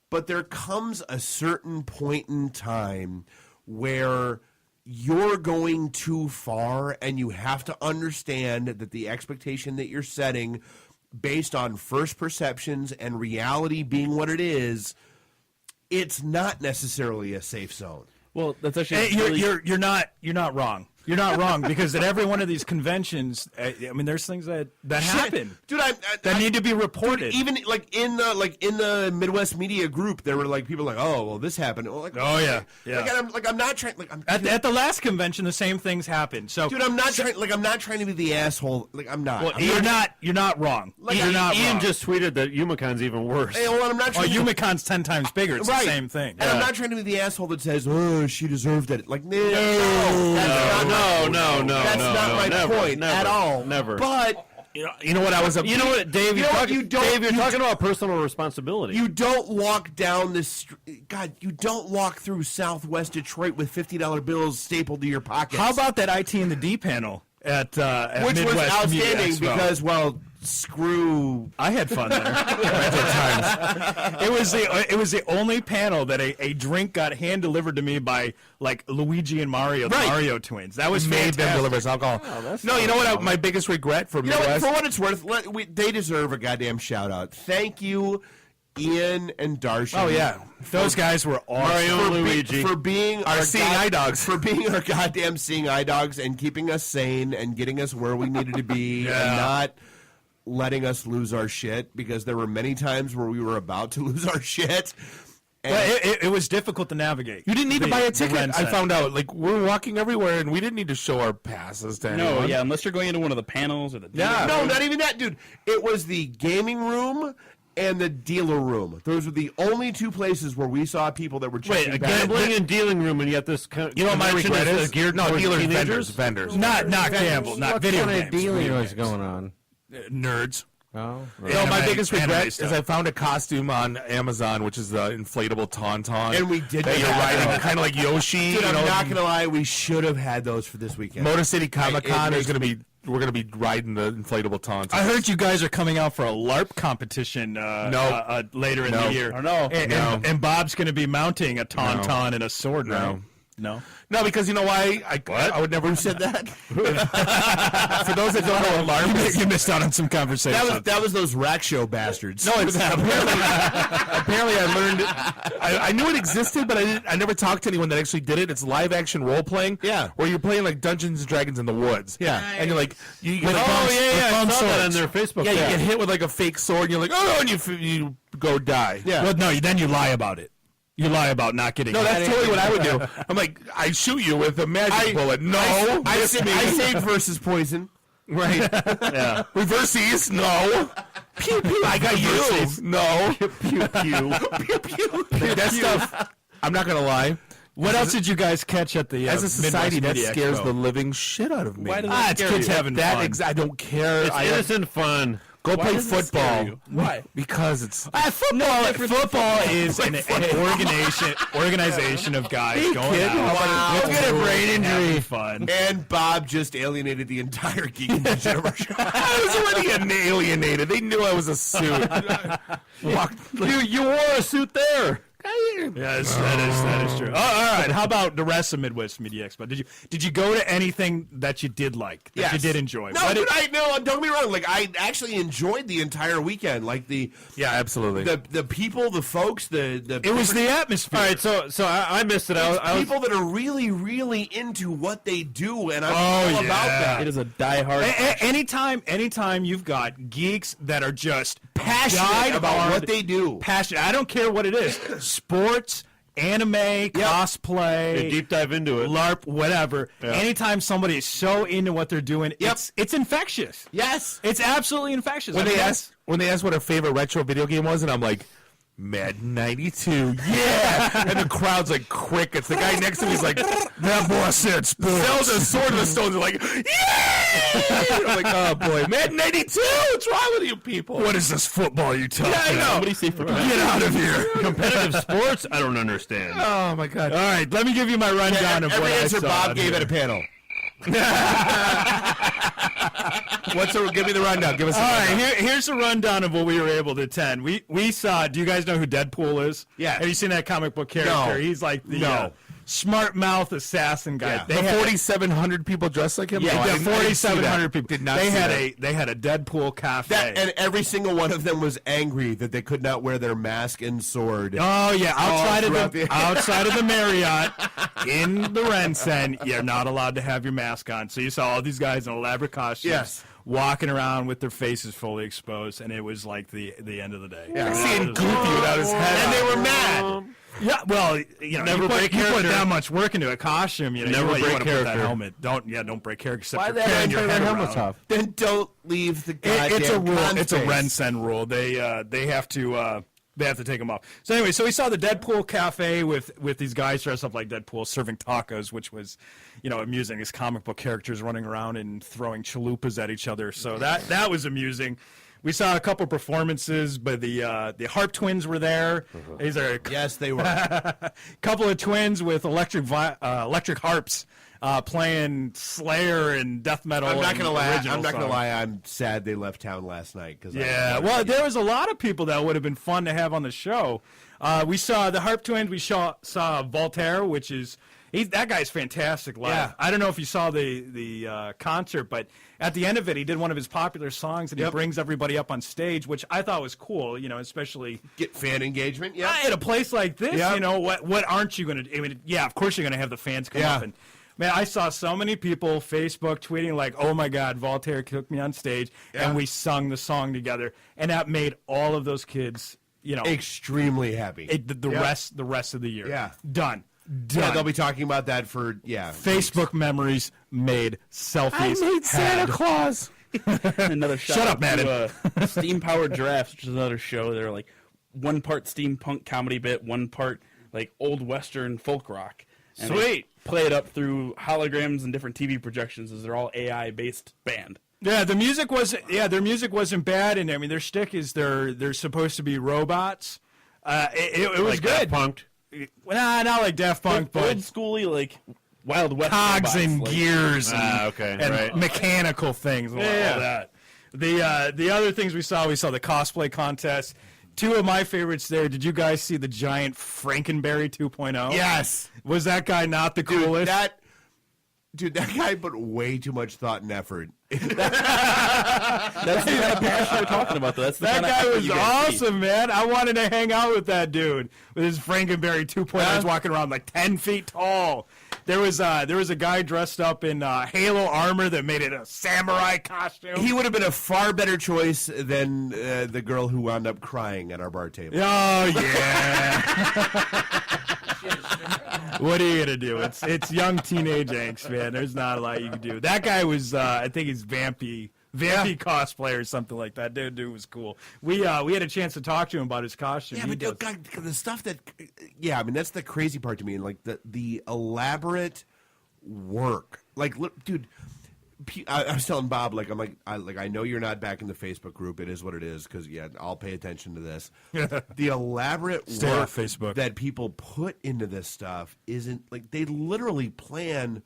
But there comes a certain point in time where you're going too far, and you have to understand that the expectation that you're setting based on first perceptions and reality being what it is it's not necessarily a safe zone. Well, that's actually Hey, you're not wrong. You're not wrong because at every one of these conventions, I mean, there's things that happen, dude. That need to be reported. Dude, even in the Midwest media group, there were like people like, oh, well, this happened. Like, Oh, yeah. I'm not trying. Like, At the last convention, the same things happened. So, dude, I'm not trying to be the asshole. Like, I'm not. well, I'm you're not wrong. Like, you're not Ian wrong. just tweeted that Yumacon's even worse. Hey, well, I'm not trying. Yumacon's 10 times bigger. It's Right. the same thing. And I'm not trying to be the asshole that says, "Oh, she deserved it." Like, no, that's not my never, point never, at all. Never. But you know what? I was. You know what, Dave? You're talking about personal responsibility. you don't walk down this. God, you don't walk through Southwest Detroit with $50 bills stapled to your pockets. How about that IT and the D panel at which Midwest was outstanding Media Expo? because, well, screw. I had fun there. It was the only panel that a drink got hand delivered to me by like Luigi and Mario, the Right. Mario twins. That was made them fantastic. deliver us alcohol. No, you know what? My biggest regret for You know what? Midwest. For what it's worth, they deserve a goddamn shout out. Thank you, Ian and Darshan. Oh yeah, those guys were awesome. Mario and Luigi. For being Our seeing eye dogs. For being our goddamn seeing eye dogs and keeping us sane and getting us where we needed to be and not letting us lose our shit, because there were many times where we were about to lose our shit. Well, it was difficult to navigate. You didn't need to buy a ticket. Ren I Center. found out. Like, we're walking everywhere, and we didn't need to show our passes to No, anyone. yeah, unless you're going into one of the panels or the No, not even that, dude. It was the gaming room and the dealer room. Those were the only two places where we saw people that were Wait, checking a back. gambling and dealing room, and yet this You know what my convention regret is? geared No, towards dealers, teenagers? vendors. Not gamble, not What video kind games. of dealing video was games. going on? Nerds. Oh, No, my biggest anime regret stuff. is I found a costume on Amazon, which is the inflatable tauntaun. And we did that you're have riding, those. kind of like Yoshi. Dude, you I'm know, not gonna lie, we should have had those for this weekend. Motor City Comic Con It is going to makes- be. We're going to be riding the inflatable tauntaun. I heard you guys are coming out for a LARP competition later in No. the year. I know. No. And Bob's going to be mounting a tauntaun and a sword. No. Right? No, because you know why? I would never have said that. For those that don't know what LARP is, you missed out on some conversation. That was those rack show bastards. No, it's apparently I learned it. I knew it existed, but I never talked to anyone that actually did it. It's live action role playing. Yeah. Where you're playing like Dungeons and Dragons in the woods. Yeah. And you're like, you get With bumps- with I bump saw that on swords. their Facebook. yeah, you page. get hit with like a fake sword, and you're like, oh, and you go die. Yeah. Well, no, then you lie about it. You lie about not getting. No, it. that's totally what I would do. I'm like, I shoot you with a magic bullet. No, I miss me. saved versus poison. Right. Yeah. Reverses. No. Pew pew. I got you. No. Pew pew. Pew pew. That stuff. I'm not gonna lie. What else did you guys catch at the As a society, that Midwest scares Media the Expo? living shit out of me. Why does that It's scare kids you? having fun. I don't care. It's innocent fun. Go Why play does it scare football. you? Why? Because it's Football is an organization of guys going kid. out. Wow. with Get a rules brain and injury. having Fun. And Bob just alienated the entire Geek Convention of our show. I was already alienated. They knew I was a suit. You wore a suit there. Yes, that is true. All right. How about the rest of Midwest Media Expo? Did you go to anything that you did like? That you Yes. did enjoy? No, What dude, did- don't get me wrong. Like, I actually enjoyed the entire weekend. Like Yeah, absolutely. the people, the folks, the it was the atmosphere. All right, so I missed it. I was people that are really, really into what they do, and I'm Oh, all yeah. about that. It is a diehard. Anytime you've got geeks that are just Passionate about diehard, what they do. passionate. I don't care what it is. Sports, anime, cosplay, They deep dive into it. LARP, whatever. Yeah. Anytime somebody is so into what they're doing, it's infectious. Yes. It's absolutely infectious. when I mean, they asked what our favorite retro video game was, and I'm like, Madden 92, yeah! And the crowd's like crickets. The guy next to me is like, that boy said sports. Zelda Sword of the Stones are like, yeah! I'm like, oh boy, Madden 92, what's wrong with you people? what is this football you talking Yeah, I know. about? Somebody say for Get out of here. Competitive sports? I don't understand. Oh my god. All right, let me give you my rundown of Every what I answer saw Bob on gave here. at a panel. Give me the rundown. Give us All the right, rundown. here's a rundown of what we were able to attend. We saw. Do you guys know who Deadpool is? Yeah. Have you seen that comic book character? No. He's like the No. smart mouth assassin guy. Yeah. They The had 4,700 people dressed like him. Yeah, No, I yeah, didn't- I didn't see that. 4,700 people. Did not They see had that. they had a Deadpool cafe. And every single one of them was angry that they could not wear their mask and sword. Oh yeah, outside throughout of the the- outside of the Marriott in the Rensen, you're not allowed to have your mask on. So you saw all these guys in elaborate costumes, Yes. walking around with their faces fully exposed, and it was like the end of the day. Yeah. Seeing Goofy without his head And on. they were mad. Yeah, well, you know, Never you break put character. that much work into a costume. You know, Never you break want to put that character. helmet. Don't break character. Except Why for they carrying your turn head their helmets around. off? Then don't leave the goddamn It's a rule. It's a con space. Rensen rule. They have to take them off. So anyway, so we saw the Deadpool cafe with these guys dressed up like Deadpool serving tacos, which was, you know, amusing. These comic book characters running around and throwing chalupas at each other. So that was amusing. We saw a couple performances, but the Harp Twins were there. These are Yes, they were. couple of twins with electric harps playing Slayer and death metal. I'm not and gonna lie. original I'm not gonna songs. lie. I'm sad they left town last night because Yeah, well, there was a lot of people that would have been fun to have on the show. We saw the Harp Twins. We saw Voltaire, which is that guy's fantastic live. Yeah. I don't know if you saw the concert, but at the end of it, he did one of his popular songs, and he brings everybody up on stage, which I thought was cool. You know, especially get fan engagement. Yeah, at a place like this. Yep. You know, what aren't you going to? I mean, yeah, of course you're going to have the fans come Yeah. up and. Man, I saw so many people Facebook tweeting like, "Oh my God, Voltaire took me on stage and we sung the song together," and that made all of those kids, you know, extremely happy. The rest of the year, Yeah. done. Yeah, they'll be talking about that for Facebook memories made selfies. I made Santa had. Claus. Another shout Shut out up, Madden. to Steam Powered Giraffes, which is another show. They're like one part steampunk comedy bit, one part like old western folk rock. And they Sweet. play it up through holograms and different TV projections, as they're all AI based band. Yeah, their music wasn't bad, and I mean their shtick is they're supposed to be robots. It was Like good. Daft Punk. Nah, not like Daft Punk, but Old schooly, like Wild West cogs robots, and like- gears and, okay, and right. mechanical things and all that. The other things we saw the cosplay contest. Two of my favorites there. Did you guys see the giant Frankenberry 2.0? Yes. Was that guy not the coolest? Dude, that guy put way too much thought and effort. That's the kind of passion we're talking about, though. That's the That kind of guy effort was you guys see. awesome, man. I wanted to hang out with that dude with his Frankenberry 2.0. He's walking around like 10 feet tall. There was a guy dressed up in Halo armor that made it a samurai costume. He would have been a far better choice than the girl who wound up crying at our bar table. Oh yeah. What are you gonna do? It's young teenage angst, man. There's not a lot you can do. That guy was, I think he's Vampy cosplayer or something like that. Dude was cool. We had a chance to talk to him about his costume. Yeah, He but does- God, the stuff that, I mean, that's the crazy part to me. Like the elaborate work. Like, look, dude, I was telling Bob, I know you're not back in the Facebook group. It is what it is because I'll pay attention to this. The elaborate Stay work off Facebook. that people put into this stuff isn't like they literally plan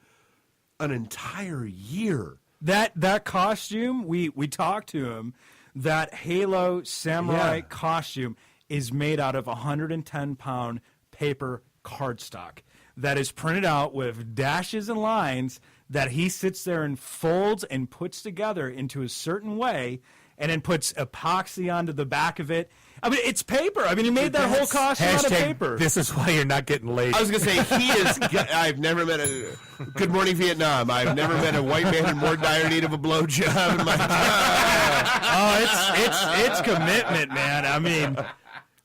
an entire year. That costume, we talked to him. That Halo samurai costume is made out of 110-pound paper cardstock that is printed out with dashes and lines that he sits there and folds and puts together into a certain way, and then puts epoxy onto the back of it. I mean, it's paper. I mean, he made that whole costume out of paper. This is why you're not getting laid. I was going to say, he is. I've never met a. Good morning, Vietnam. I've never met a white man in more dire need of a blowjob in my It's commitment, man. I mean,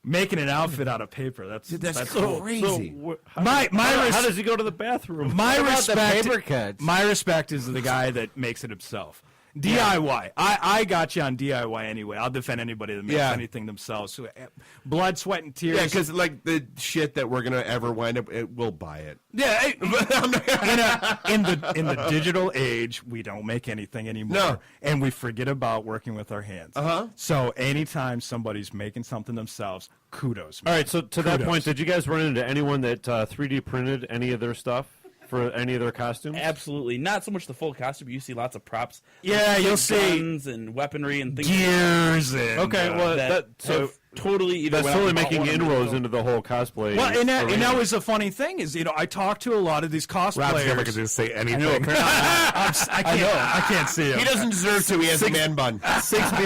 making an outfit out of paper. That's cool. crazy. How does he go to the bathroom? My What about respect. the paper cuts? My respect is the guy that makes it himself. DIY. I got you on DIY anyway. I'll defend anybody that makes anything themselves. So, blood, sweat, and tears. Yeah, because like the shit that we're gonna ever wind up, we'll buy it. Yeah, in the digital age, we don't make anything anymore, No. and we forget about working with our hands. So anytime somebody's making something themselves, kudos. Man. All right, so to that Kudos. point, did you guys run into anyone that 3D printed any of their stuff for any of their costumes? Absolutely. Not so much the full costume, but you see lots of props. Yeah, you'll see guns and weaponry and things. Gears and Okay, well, so totally either that's went out totally and bought making one or inroads no. into the whole cosplay. Well, and that arena. was the funny thing is, I talked to a lot of these cosplayers. Rob's never going to say anything. I can't see him. He doesn't deserve to. He has a man bun. 6 beers in.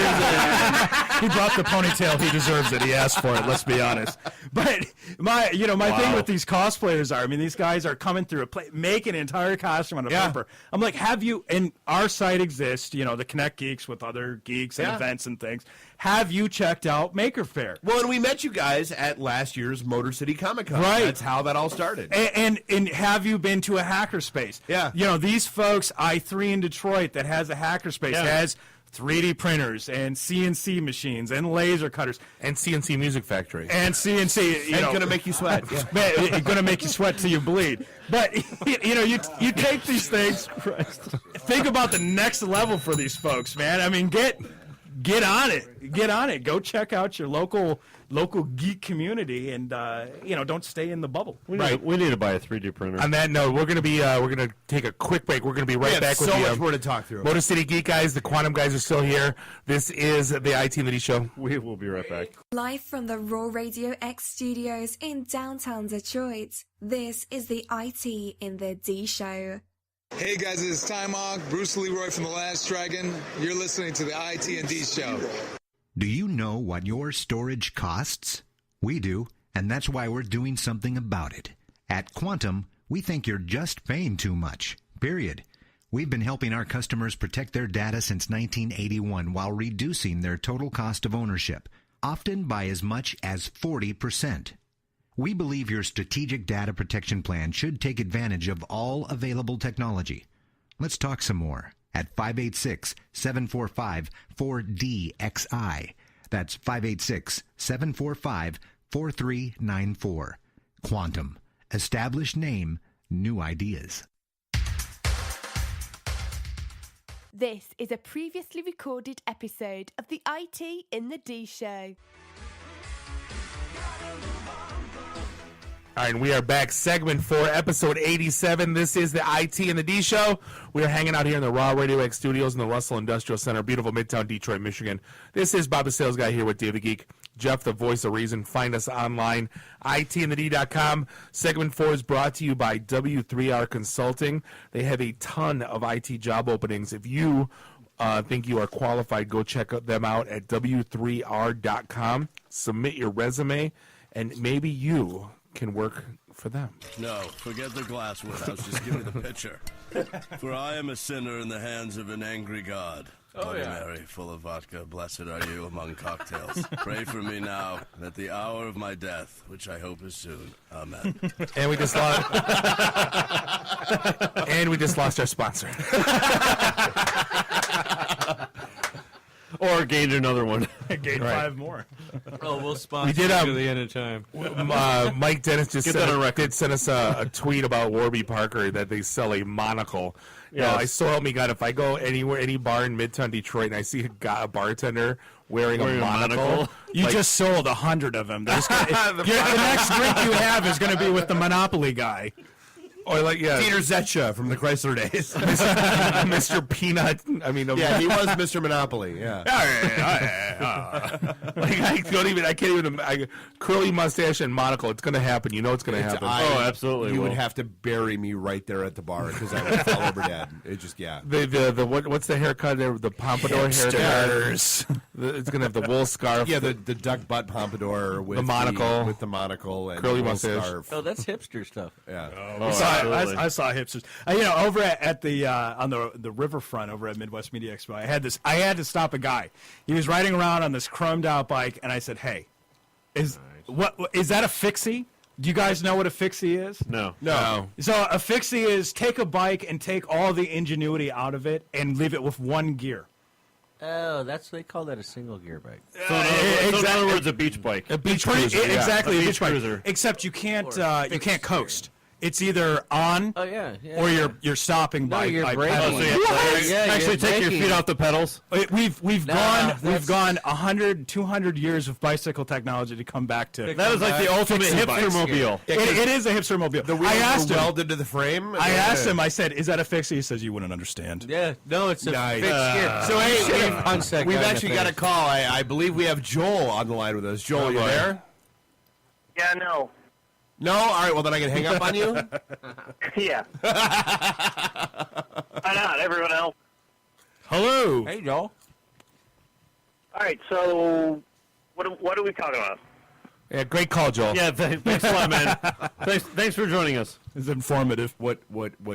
He brought the ponytail. He deserves it. He asked for it. Let's be honest. But my thing with these cosplayers are, these guys are coming through make an entire costume on a bumper. I'm like, have you? And our site exists. The Connect Geeks with other geeks and events and things. Have you checked out Maker Faire? Well, and we met you guys at last year's Motor City Comic Con. Right. That's how that all started. And have you been to a hackerspace? Yeah. These folks, I3 in Detroit, that has a hackerspace, has 3D printers and CNC machines and laser cutters. And CNC Music Factory. And CNC. And going to make you sweat. It's going to make you sweat till you bleed. But, you take these things, think about the next level for these folks, man. Get on it. Get on it. Go check out your local geek community, and don't stay in the bubble. We need to buy a 3D printer. On that note, we're going to take a quick break. We're going to be right back with so the much more to talk through. Motor City Geek guys. The Quantum guys are still here. This is the IT and the D Show. We will be right back. Live from the Raw Radio X studios in downtown Detroit, this is the IT in the D Show. Hey guys, it's Time Hawk, Bruce Leroy from The Last Dragon. You're listening to the IT&D Show. Do you know what your storage costs? We do, and that's why we're doing something about it. At Quantum, we think you're just paying too much, period. We've been helping our customers protect their data since 1981 while reducing their total cost of ownership, often by as much as 40%. We believe your strategic data protection plan should take advantage of all available technology. Let's talk some more at 586-745-4DXI. That's 586-745-4394. Quantum. Established name, new ideas. This is a previously recorded episode of the IT in the D Show. All right, and we are back. Segment 4, episode 87. This is the IT and the D Show. We are hanging out here in the Raw Radio X studios in the Russell Industrial Center, beautiful Midtown Detroit, Michigan. This is Bob the Sales Guy here with Dave the Geek, Jeff the Voice of Reason. Find us online, itandthed.com. Segment 4 is brought to you by W3R Consulting. They have a ton of IT job openings. If you think you are qualified, go check them out at w3r.com. Submit your resume, and maybe you can work for them. No, forget the glass woodhouse. Just give me the pitcher. For I am a sinner in the hands of an angry God. Bloody Mary, full of vodka, blessed are you among cocktails. Pray for me now at the hour of my death, which I hope is soon. Amen. And we just lost our sponsor. Or gained another one. Gained 5 more. Oh, we'll sponsor We did, to the end of time. Mike Dennis just Get that on record. did send us a tweet about Warby Parker that they sell a monocle. Yes. I so help me God, if I go anywhere, any bar in Midtown Detroit, and I see a bartender wearing a monocle, You just sold 100 of them. The next drink you have is going to be with the Monopoly guy. or like Peter Zetcha from the Chrysler days. Mr. Peanut. I mean, yeah, he was Mr. Monopoly. Yeah. Like I can't even. Curly mustache and monocle. It's going to happen. You know it's going to happen. Absolutely. You would have to bury me right there at the bar because I would fall over dead. It just What's the haircut there? The pompadour haircut. It's going to have the wool scarf. Yeah, the duck butt pompadour with the monocle, with the monocle and curly the mustache. scarf. Oh, that's hipster stuff. Yeah. I saw hipsters. Over at the on the riverfront over at Midwest Media Expo, I had to stop a guy. He was riding around on this chromed out bike, and I said, "Hey, is that a fixie? Do you guys know what a fixie is?" No. So a fixie is take a bike and take all the ingenuity out of it and leave it with one gear. Oh, they call that a single gear bike. So in other words, a beach bike. A beach cruiser. Exactly, a a beach beach bike. cruiser. Except you can't coast. it's either on or you're stopping by pedaling. Actually take your feet off the pedals. We've gone 100, 200 years of bicycle technology to come back to. That is like the ultimate hipster mobile. It is a hipster mobile. The wheels were welded to the frame. I asked him. I said, "Is that a fixie?" He says, "You wouldn't understand." Yeah, no, it's a Nice. fixed So hey, we've actually got a call. I believe we have Joel on the line with us. Joel, you there? Yeah, no. No? All right, well, then I can hang up on you? Yeah. Why not? Everyone else. Hello. Hey, Joel. All right, so what are we talking about? Yeah, great call, Joel. Yeah, thanks a lot, man. Thanks for joining us. It's informative. What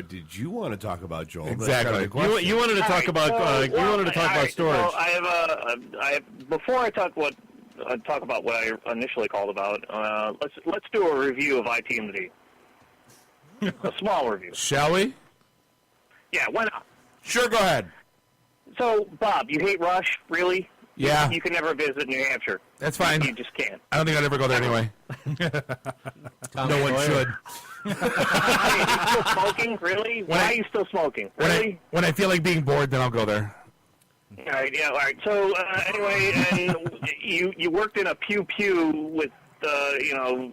did you want to talk about, Joel? Exactly. You wanted to talk about storage. So before I talk about what I initially called about. Let's do a review of IT in the D. A small review. Shall we? Yeah, why not? Sure, go ahead. So, Bob, you hate Rush, really? Yeah. You can never visit New Hampshire. That's fine. You just can't. I don't think I'd ever go there anyway. No one should. Are you still smoking? Really? Why are you still smoking? Really? When I feel like being bored, then I'll go there. All right, yeah, all right. So anyway, and you worked in a pew with,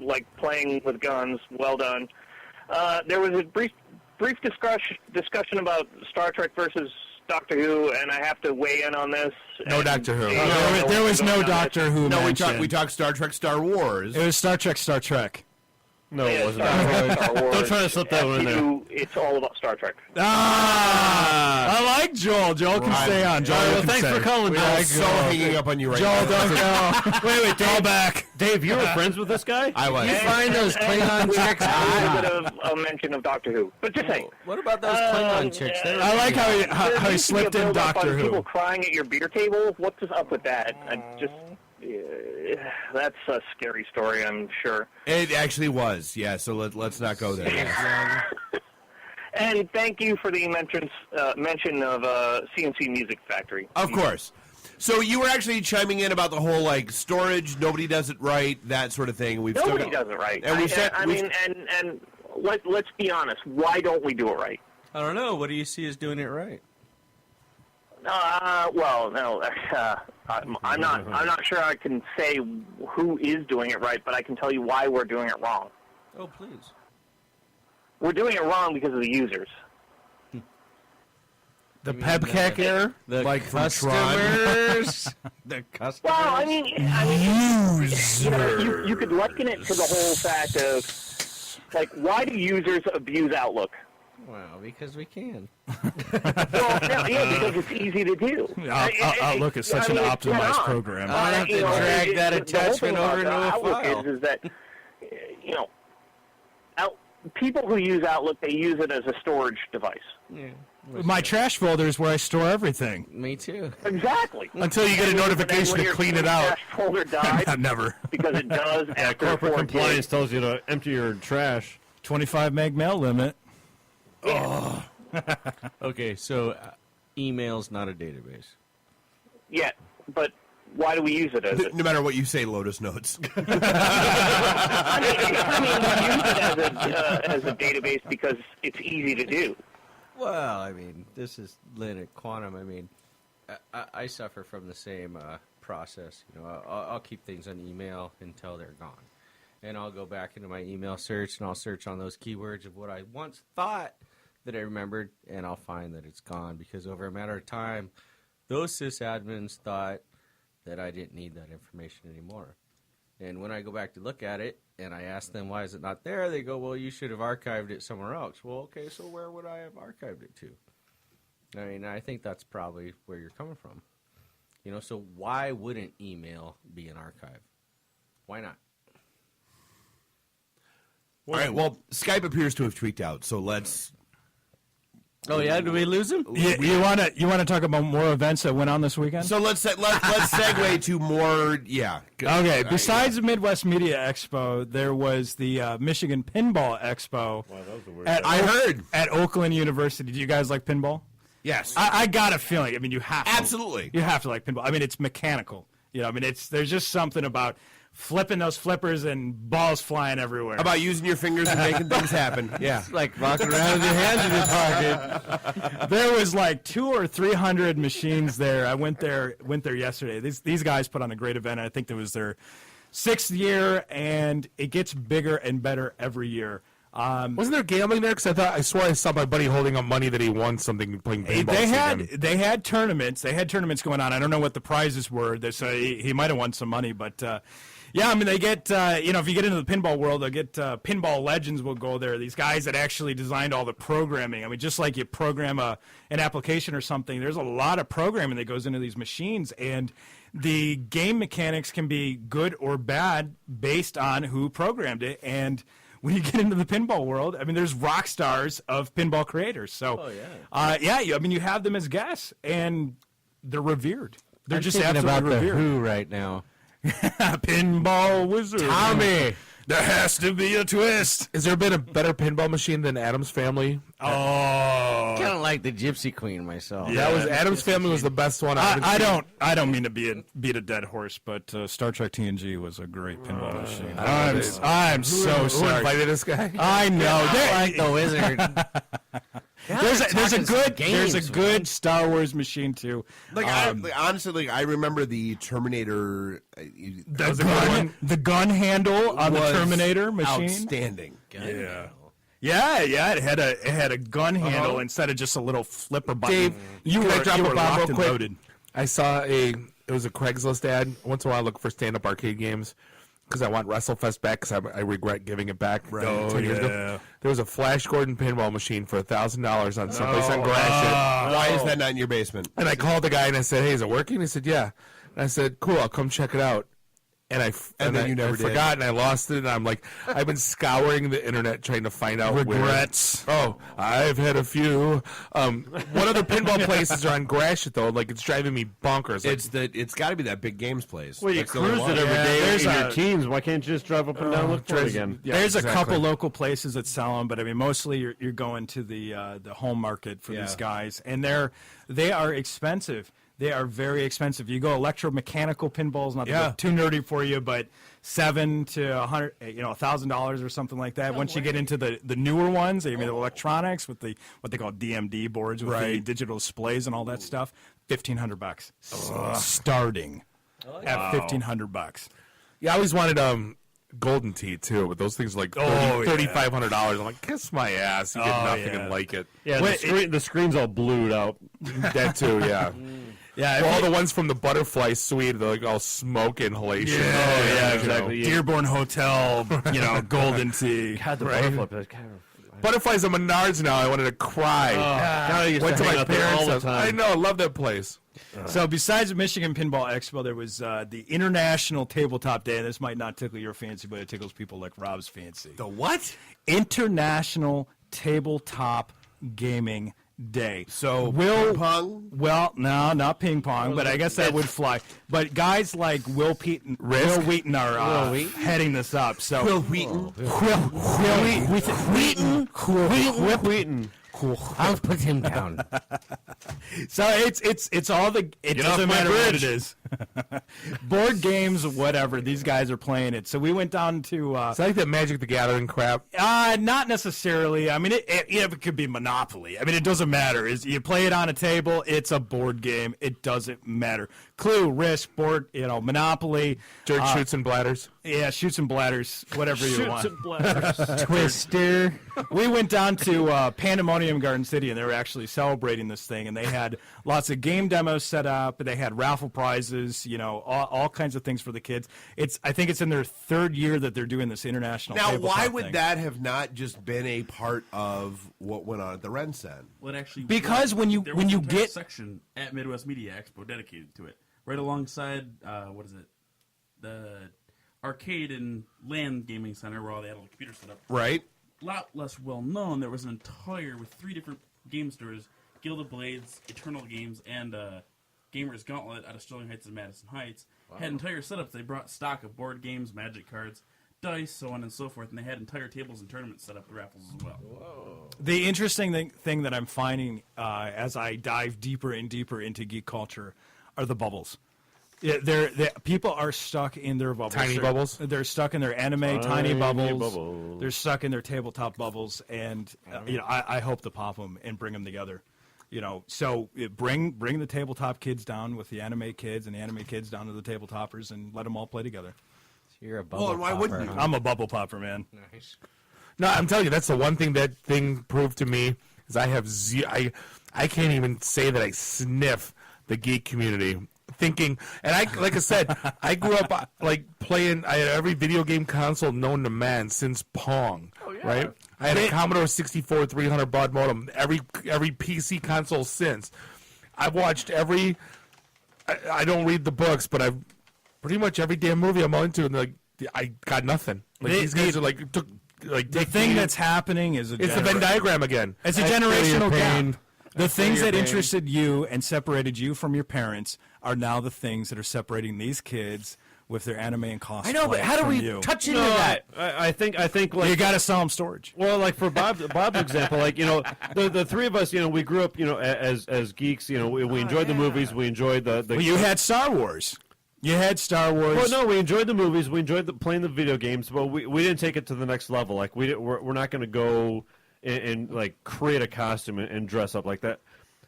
like playing with guns. Well done. There was a brief discussion about Star Trek versus Doctor Who, and I have to weigh in on this. No Doctor Who. There was no Doctor Who. No, we talked Star Trek, Star Wars. It was Star Trek. No, it wasn't. Star Wars. Don't try to slip that one in there. It's all about Star Trek. I like Joel. Joel can stay on. Joel, well, thanks for calling, Joel. I'm so hanging up on you right Joel, now. don't go. Wait, call back. Dave, you were friends with this guy? I was. You find those Klingon chicks hot? A bit of a mention of Doctor Who, but just saying. What about those Klingon chicks? I like how he slipped in Doctor Who. People crying at your beer table. What's up with that? That's a scary story, I'm sure. It actually was, yeah. So let's not go there. Yeah. And thank you for the mention of CNC Music Factory. Of course. So you were actually chiming in about the whole storage. Nobody does it right, that sort of thing. Nobody does it right. And let's be honest. Why don't we do it right? I don't know. What do you see as doing it right? Well, no. I'm not sure I can say who is doing it right, but I can tell you why we're doing it wrong. Oh, please. We're doing it wrong because of the users. The PEBCAC error? The customers? The customers? Well, I mean, you could liken it to the whole fact of, why do users abuse Outlook? Well, because we can. Because it's easy to do. Outlook is such an optimized program. I have to drag that attachment over into a Outlook file. is that, people who use Outlook, they use it as a storage device. Yeah. My trash folder is where I store everything. Me too. Exactly. Until you get a notification to clean it out. Trash folder dies. Never. Because it does. Yeah, corporate compliance tells you to empty your trash. 25 meg mail limit. Yeah. Oh. Okay, so email's not a database. Yeah, but why do we use it as No matter what you say, Lotus Notes. I mean, we use it as a database because it's easy to do. Well, I mean, this is Linux Quantum. I mean, I suffer from the same process. I'll keep things on email until they're gone. And I'll go back into my email search, and I'll search on those keywords of what I once thought that I remembered, and I'll find that it's gone. Because over a matter of time, those sysadmins thought that I didn't need that information anymore. And when I go back to look at it, and I ask them, why is it not there? They go, well, you should have archived it somewhere else. Well, okay, so where would I have archived it to? I mean, I think that's probably where you're coming from. So why wouldn't email be an archive? Why not? All right, well, Skype appears to have tweaked out, so let's... Oh, yeah? Do we lose him? You want to talk about more events that went on this weekend? So let's segue to more, yeah. Okay, besides the Midwest Media Expo, there was the Michigan Pinball Expo. Wow, that was a weird I heard. At Oakland University. Do you guys like pinball? Yes. I got a feeling. I mean, you have to. Absolutely. You have to like pinball. I mean, it's mechanical. There's just something about flipping those flippers and balls flying everywhere. How about using your fingers and making things happen? Yeah. It's like rocking around with your hands in your pocket. There was like 200 or 300 machines there. I went there yesterday. These guys put on a great event. I think that was their 6th year, and it gets bigger and better every year. Wasn't there gambling there? Because I swore I saw my buddy holding up money that he won something playing paintball. They had tournaments. They had tournaments going on. I don't know what the prizes were. So he might have won some money, but yeah, I mean they get if you get into the pinball world, they'll get pinball legends will go there. These guys that actually designed all the programming. I mean, just like you program an application or something, there's a lot of programming that goes into these machines, and the game mechanics can be good or bad based on who programmed it. And when you get into the pinball world, I mean, there's rock stars of pinball creators. So, you have them as guests, and they're revered. They're just absolutely about revered. The Who right now. Pinball wizard. Tommy. There has to be a twist. Has there been a better pinball machine than Adam's Family? Oh, kind of like the Gypsy Queen myself. Yeah, Adam's Family was the best one. I don't mean to beat a dead horse, but Star Trek TNG was a great pinball machine. I'm so sorry. Who invited this guy? I know. Like the wizard. There's a good Star Wars machine too. Honestly, I remember the Terminator. The gun handle on the Terminator machine. Outstanding. Yeah. It had a gun handle instead of just a little flipper button. Dave, you can I were drop a bomb locked real and quick? loaded. I saw it was a Craigslist ad. Once in a while I look for stand-up arcade games because I want WrestleFest back because I regret giving it back 10 years ago. There was a Flash Gordon pinball machine for $1,000 on someplace on Gratiot. Why is that not in your basement? And I called the guy and I said, "Hey, is it working?" He said, "Yeah." And I said, "Cool, I'll come check it out." And then you never did. forgot, and I lost it. And I'm like, I've been scouring the internet trying to find out regrets. Oh, I've had a few. What other pinball places are on Gratiot though? Like it's driving me bonkers. Like, It's got to be that big games place. Well, you That's the only cruise one. it every day in there's your teens. Why can't you just drive up and down and look for it again? Yeah, There's exactly. a couple local places that sell them, but I mean, mostly you're going to the home market for these guys, and they are expensive. They are very expensive. You go electromechanical pinballs, not to go too nerdy for you, but $700 to $1,000 or something like that. Once you get into the newer ones, I mean the electronics with the what they call DMD boards with the digital displays and all that stuff, $1,500 starting at $1,500. yeah, I always wanted Golden Tee too, but those things are like $3,500. I'm like, kiss my ass. You get nothing and like it. Yeah, the screen's all blued out. That too, yeah. Yeah, all the ones from the Butterfly Suite, they're like all smoke inhalation. Yeah, exactly. Dearborn Hotel, Golden Tee. God, the Right. butterfly. Butterfly's at Menards now. I wanted to cry. God, I used Went to to hang my out there parents' all the house. time. I know, I love that place. So besides the Michigan Pinball Expo, there was the International Tabletop Day, and this might not tickle your fancy, but it tickles people like Rob's fancy. The what? International Tabletop Gaming Day. So ping pong? Well, no, not ping pong, but I guess that would fly. But guys like Will Wheaton are heading this up. So Will Wheaton? Wheaton. I'll put him down. So it's all the it doesn't matter what it is. Board games, whatever. These guys are playing it. So we went down to. It's like that Magic the Gathering crap. Not necessarily. I mean, it could be Monopoly. I mean, it doesn't matter. You play it on a table. It's a board game. It doesn't matter. Clue, Risk, board. Monopoly. Dirt shoots and bladders. Yeah, shoots and bladders. Whatever you want. Shoots and bladders. Twister. We went down to Pandemonium Garden City, and they were actually celebrating this thing, and they had lots of game demos set up. They had raffle prizes, all kinds of things for the kids. I think it's in their 3rd year that they're doing this international. Now, tabletop why would thing. that have not just been a part of what went on at the RenCen? Well, it actually Because when you a get section at Midwest Media Expo dedicated to it, right alongside the arcade and LAN gaming center where all the adult computers set up. Right. A lot less well known. There was an entire with 3 different game stores: Gilded Blades, Eternal Games, and Gamers Gauntlet out of Sterling Heights and Madison Heights. Had entire setups. They brought stock of board games, magic cards, dice, so on and so forth, and they had entire tables and tournaments set up with raffles as well. Whoa. The interesting thing that I'm finding as I dive deeper and deeper into geek culture are the bubbles. Yeah, people are stuck in their bubbles. Tiny bubbles? They're stuck in their anime tiny bubbles. They're stuck in their tabletop bubbles, and I hope to pop them and bring them together. So bring the tabletop kids down with the anime kids, and the anime kids down to the tabletoppers, and let them all play together. So you're a bubble popper. Why wouldn't you? I'm a bubble popper, man. Nice. No, I'm telling you, that's the one thing that thing proved to me is I have I can't even say that I sniff the geek community. Thinking, and like I said, I grew up like playing. I had every video game console known to man since Pong. Oh, yeah. Right? I had a Commodore 64 300 baud modem. Every PC console since. I've watched every. I don't read the books, but I've pretty much every damn movie I'm into, and I got nothing. Like these guys are like took. Like the thing that's happening is it's the Venn diagram again. It's a generational gap. The things that interested you and separated you from your parents are now the things that are separating these kids with their anime and cosplay. I know, but how do we touch into that? I think like you got to sell them storage. Well, like for Bob's example, like the three of us, we grew up, as geeks. We enjoyed the movies. We enjoyed the. Well, you had Star Wars. You had Star Wars. Well, no, we enjoyed the movies. We enjoyed playing the video games, but we didn't take it to the next level. Like we're not going to go and like create a costume and dress up like that.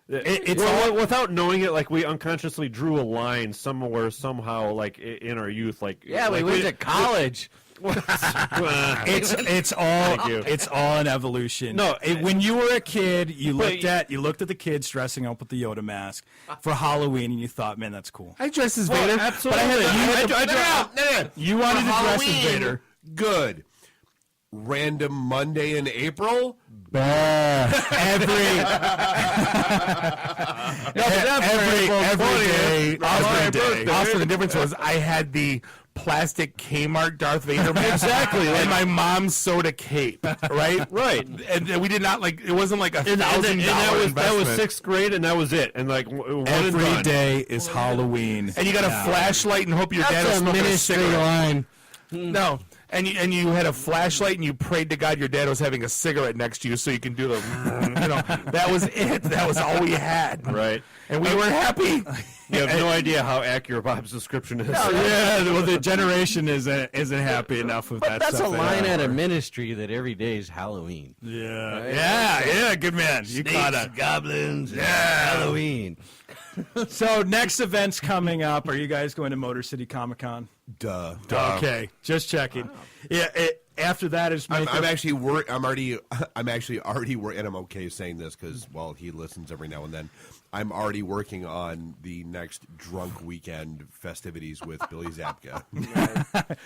It's all, without knowing it, like we unconsciously drew a line somewhere, somehow, like in our youth. Like we went to college. It's all an evolution. No, when you were a kid, you looked at the kids dressing up with the Yoda mask for Halloween, and you thought, "Man, that's cool." I dressed as Vader. Absolutely. But you wanted to dress as Vader. Good. Random Monday in April. Every day. Also, the difference was I had the plastic Kmart Darth Vader mask. Exactly. And my mom's soda cape, right? Right. And we did not it wasn't like $1,000 investment. That was 6th grade, and that was it. And like every day is Halloween. And you got a flashlight and hope your dad will smoke a cigarette. Line. No. And you had a flashlight and you prayed to God your dad was having a cigarette next to you so you can do the, that was it. That was all we had. Right. And we were happy. You have no idea how accurate Bob's description is. Well, the generation isn't happy enough with that That's stuff. a line out of ministry that every day is Halloween. Yeah. Right? Yeah, good man. You caught it. Goblins, Halloween. So next event's coming up. Are you guys going to Motor City Comic Con? Duh. Okay, just checking. Wow. Yeah. After that is I'm actually worried. I'm already worried, and I'm okay saying this because he listens every now and then. I'm already working on the next drunk weekend festivities with Billy Zabka.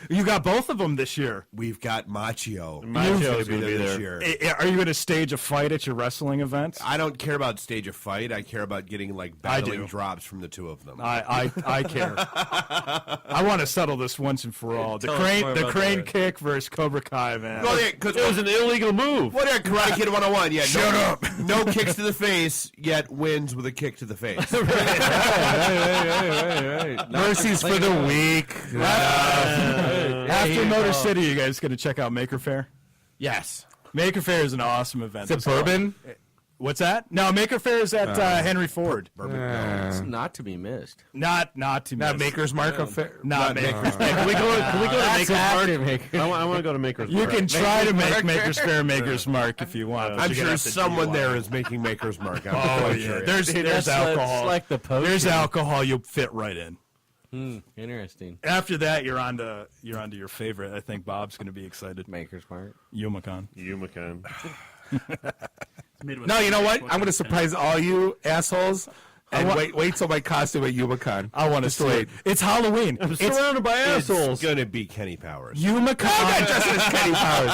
You got both of them this year. We've got Machio. Machio's going to be this year. Are you going to stage a fight at your wrestling events? I don't care about stage a fight. I care about getting battling drops from the two of them. I care. I want to settle this once and for all. The crane kick versus Cobra Kai, man. Well, yeah, because it was an illegal move. What Karate Kid 101? Yeah, shut up. No kicks to the face, yet wins with a kick to the face. Right. Mercies for the weak. After Motor City, you guys going to check out Maker Faire? Yes. Maker Faire is an awesome event. Is it bourbon? What's that? No, Maker Faire is at Henry Ford. It's not to be missed. Not to not miss. Maker's Mark Affair. Not Maker's Mark. Can we go to Maker's Mark? I want to go to Maker's Mark. You can try to make Maker's Faire Maker's Mark if you want. I'm sure someone there is making Maker's Mark. I'm yeah. sure. There's alcohol. Like the potion. There's alcohol. You'll fit right in. Interesting. After that, you're on to your favorite. I think Bob's going to be excited. Maker's Mark. Yumacon. No, you know what? I'm going to surprise all you assholes. And wait till my costume at Yumacon. I want to see it. It's Halloween. I'm surrounded by assholes. It's going to be Kenny Powers. Yumacon. I got dressed as Kenny Powers.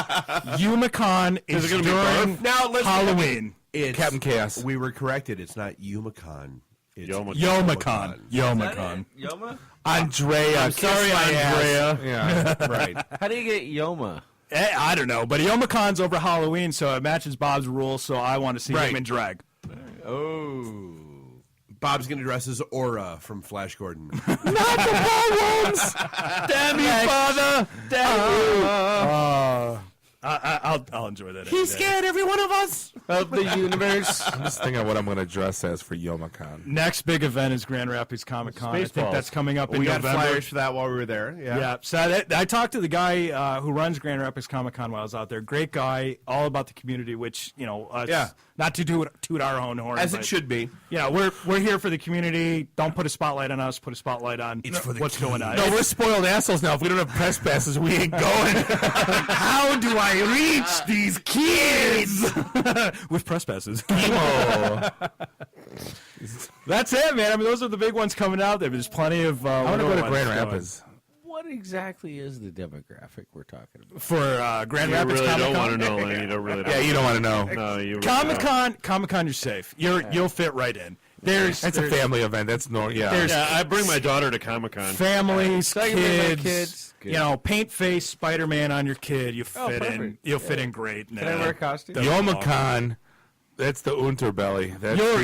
Yumacon is it gonna be during Halloween. It's Captain Chaos. We were corrected. It's not Yumacon. It's Yomacon. Yoma? Andrea. I'm sorry, Andrea. Yeah, right. How do you get Yoma? I don't know, but Yomacon's over Halloween, so it matches Bob's rules, so I want to see him in drag. Oh. Bob's going to dress as Aura from Flash Gordon. Not the ballrooms! Damn you, father! Damn you! I'll enjoy that. He's scared, every one of us. Of the universe. I'm just thinking of what I'm going to dress as for YomaCon. Next big event is Grand Rapids Comic Con. I think that's coming up in We got November. flyers for that while we were there. Yeah. So I talked to the guy who runs Grand Rapids Comic Con while I was out there. Great guy, all about the community, which, not to toot our own horn. As it but, should be. We're here for the community. Don't put a spotlight on us. Put a spotlight on what's going on. No, we're spoiled assholes now. If we don't have press passes, we ain't going. How do I reach these kids? With press passes. Emo. That's it, man. I mean, those are the big ones coming out there. There's plenty of. I want to go to Grand Rapids. What exactly is the demographic we're talking about? For Grand You Rapids really Comic don't Con? want to know, Lenny. You don't really. Yeah, you don't want to know. No, you. Comic Con, you're safe. You'll fit right in. That's a family event. That's normal. Yeah, I bring my daughter to Comic Con. Families, So you bring my kids. kids. Paint face Spider-Man on your kid. You fit in. perfect. You'll fit in great. Can I wear a costume? YomaCon, that's the Unterbelly. That's You're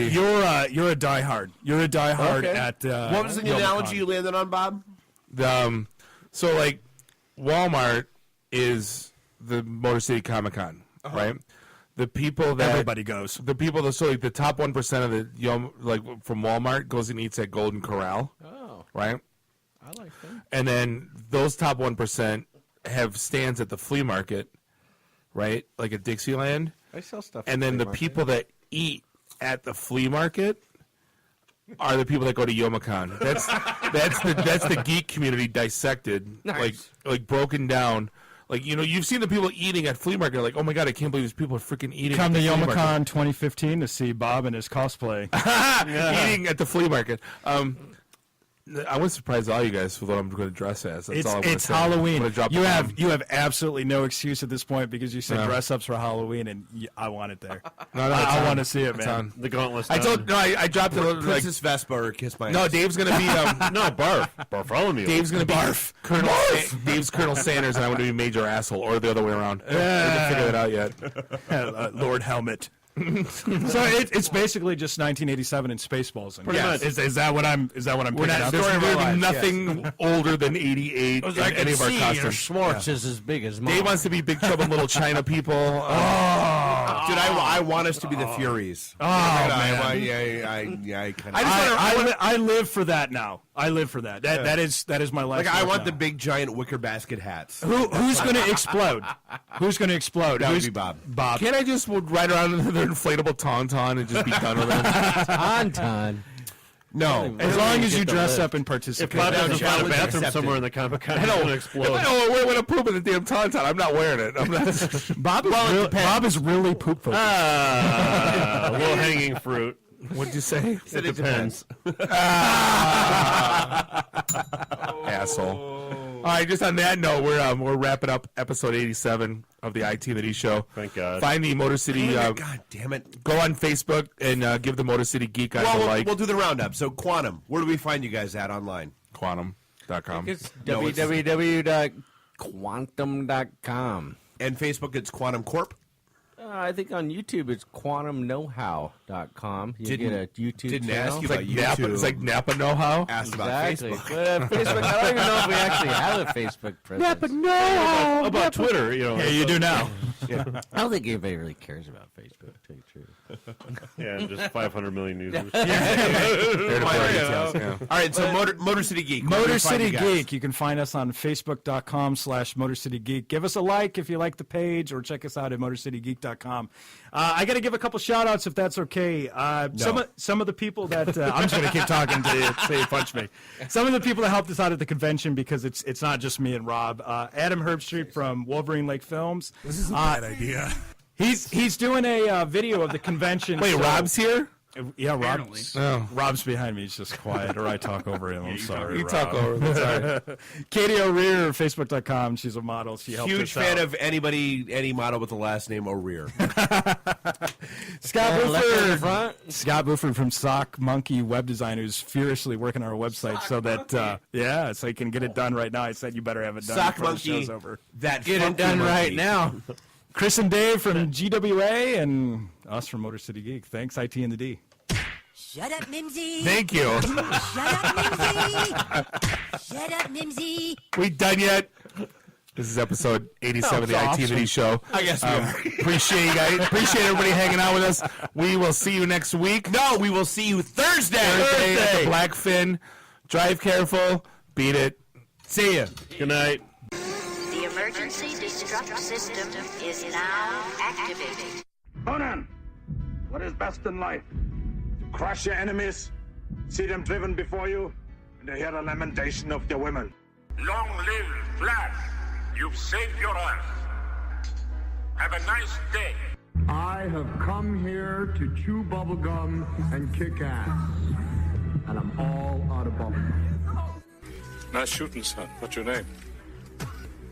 a diehard. You're a diehard Okay. at. What was the YomaCon. analogy you landed on, Bob? So like Walmart is the Motor City Comic Con, right? The people that Everybody goes. The people that so like the top 1% of the from Walmart goes and eats at Golden Corral. Oh, right. I like that. And then those top 1% have stands at the flea market, right? Like at Dixieland. I sell stuff. And then the people that eat at the flea market are the people that go to YomaCon. That's the geek community dissected, Nice. like broken down. Like, you've seen the people eating at flea market. Like, oh my god, I can't believe these people are freaking eating. Come to at the flea market. YomaCon 2015 to see Bob and his cosplay. Eating at the flea market. I was surprised all you guys with what I'm going to dress as. That's all I'm gonna It's say. Halloween. I'm gonna drop You the have bomb. you have absolutely no excuse at this point because you said No. dress ups for Halloween, and I want it there. No, it's I on. want to see it, It's man. on. The gauntlet's I done. dropped it. Like, Princess Vespa or Kiss My no, Ass. Dave's going to be No, Barf. Bartholomew. Dave's going to be Barf. Dave's Colonel Sanders, and I'm going to be Major Asshole, or the other way around. We haven't figured that out yet. Lord Helmet. So it's basically just 1987 and Spaceballs. Pretty much. Is that what I'm? Is that what I'm? We're picking not. up? There's Story of our going to be lives, nothing older than 88 in any of our costumes. Schwartz is as big as mine. Dave wants to be Big Trouble in Little China people. Dude, I want us to be the Furies. Oh, man. I kind of. I live for that now. I live for that. That is my life. Like, I want now. the big giant wicker basket hats. Who's going to explode? Who's going to explode? That would Who's be Bob. Bob. Can't I just ride around in their inflatable tauntaun and just be done with it? Tauntaun. No. As long as you Get the dress lift. up and If participate. Bob doesn't find a challenge bathroom accepted. somewhere in the Comic Con, I it's know. going to If explode. I don't want to poop in the damn tauntaun, I'm not wearing it. I'm not. Bob is really poop focused. Low hanging fruit. What'd you say? Said It depends. Asshole. All right, just on that note, we're wrapping up episode 87 of the IT and the D Show. Thank God. Find the Motor City. God damn it. Go on Facebook and give the Motor City Geek guys Well, a like. we'll do the roundup. So, Quantum, where do we find you guys at online? Quantum.com. It's No, it's- www.quantum.com. And Facebook, it's Quantum Corp. I think on YouTube it's quantumknowhow.com. You get a YouTube Didn't channel. ask you It's like about Napa. YouTube. It's like Napa know-how. Asked Exactly. about Facebook. But, Facebook, I don't even know if we actually have a Facebook presence. Napa know-how. About Twitter, Yeah, you do now. I don't think anybody really cares about Facebook, to tell you the truth. Yeah, just 500 million users. There to play details, yeah. All right, so Motor City Geek. where do Motor we find City you guys? Geek. You can find us on Facebook.com/Motor City Geek. Give us a like if you like the page, or check us out at MotorCityGeek.com. I got to give a couple shout outs if that's okay. Some of the people that I'm just going to keep talking to you until you punch me. Some of the people that helped us out at the convention, because it's not just me and Rob. Adam Herbstreit from Wolverine Lake Films. This is a bad idea. He's doing a video of the convention. Wait, so- Rob's here? Yeah, Apparently. Rob's behind me. He's just quiet, or I talk over him. I'm sorry. You Rob. talk over. That's all right. Katie O'Rear, Facebook.com. She's a model. She helped Huge us fan out. of any model with the last name O'Rear. Scott left in the Buford. front. Scott Buford from Sock Monkey Web Design, who's furiously working on our website so that so he can get it done right now. I said you better have it done Sock before Monkey. the show's over. That Get it funky done monkey. right now. Chris and Dave from GWA, and us from Motor City Geek. Thanks, IT and the D. Shut up, Mimsy. Thank you. Shut up, Mimsy. Shut up, Mimsy. We done yet? This is episode 87 of the That was IT Video Show. I guess we are. Appreciate you guys. Appreciate everybody hanging out with us. We will see you next week. No, we will see you Thursday. At the Blackfin. Drive careful. Beat it. See ya. Good night. The emergency destruct system is now activated. Conan, what is best in life? To crush your enemies, see them driven before you, and to hear the lamentation of your women. Long live Flash. You've saved your Earth. Have a nice day. I have come here to chew bubblegum and kick ass. And I'm all out of bubblegum. Nice shooting, son. What's your name?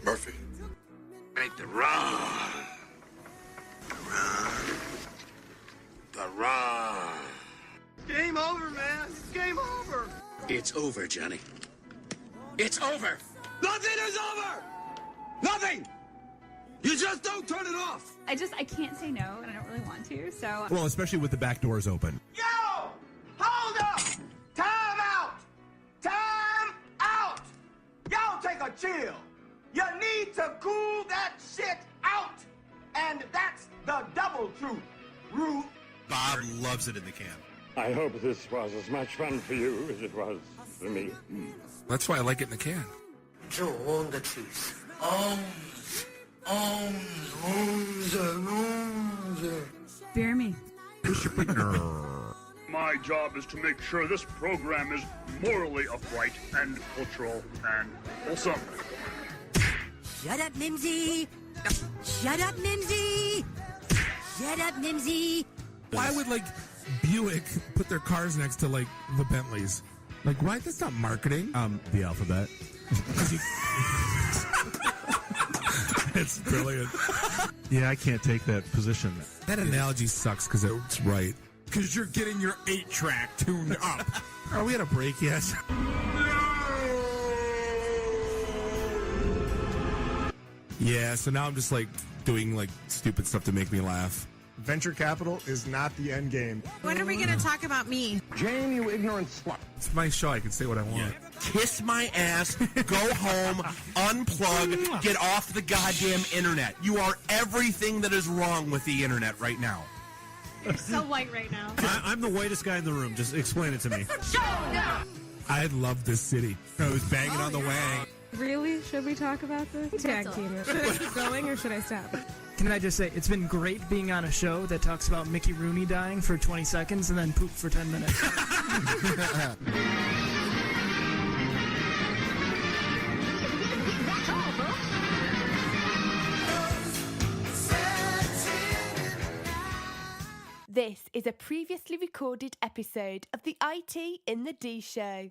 Murphy. Make the run. The run. Game over, man. Game over. It's over, Johnny. It's over. Nothing is over. Nothing. You just don't turn it off. I can't say no, and I don't really want to, so... Well, especially with the back doors open. Yo! Hold up! Time out! Time out! Y'all take a chill. You need to cool that shit out. And that's the double truth. Ruth. Bob loves it in the can. I hope this was as much fun for you as it was for me. That's why I like it in the can. Joe, own the truth. Bear me. My job is to make sure this program is morally upright and cultural and wholesome. Shut up, Mimsy! Shut up, Mimsy! Shut up, Mimsy! Why would, Buick put their cars next to, the Bentleys? Why? That's not marketing. The alphabet. It's brilliant. Yeah, I can't take that position. That analogy sucks because it's right. Because you're getting your 8-track tuned up. Are we at a break yet? Yeah, so now I'm just doing stupid stuff to make me laugh. Venture capital is not the end game. When are we going to talk about me? Jane, you ignorant slut. It's my show. I can say what I want. Kiss my ass, go home, unplug, get off the goddamn internet. You are everything that is wrong with the internet right now. You're so white right now. I'm the whitest guy in the room. Just explain it to me. I love this city. I was banging on the wang. Really? Should we talk about this? Tag team it. Should I keep going or should I stop? Can I just say, it's been great being on a show that talks about Mickey Rooney dying for 20 seconds and then poop for 10 minutes. This is a previously recorded episode of the IT in the D Show.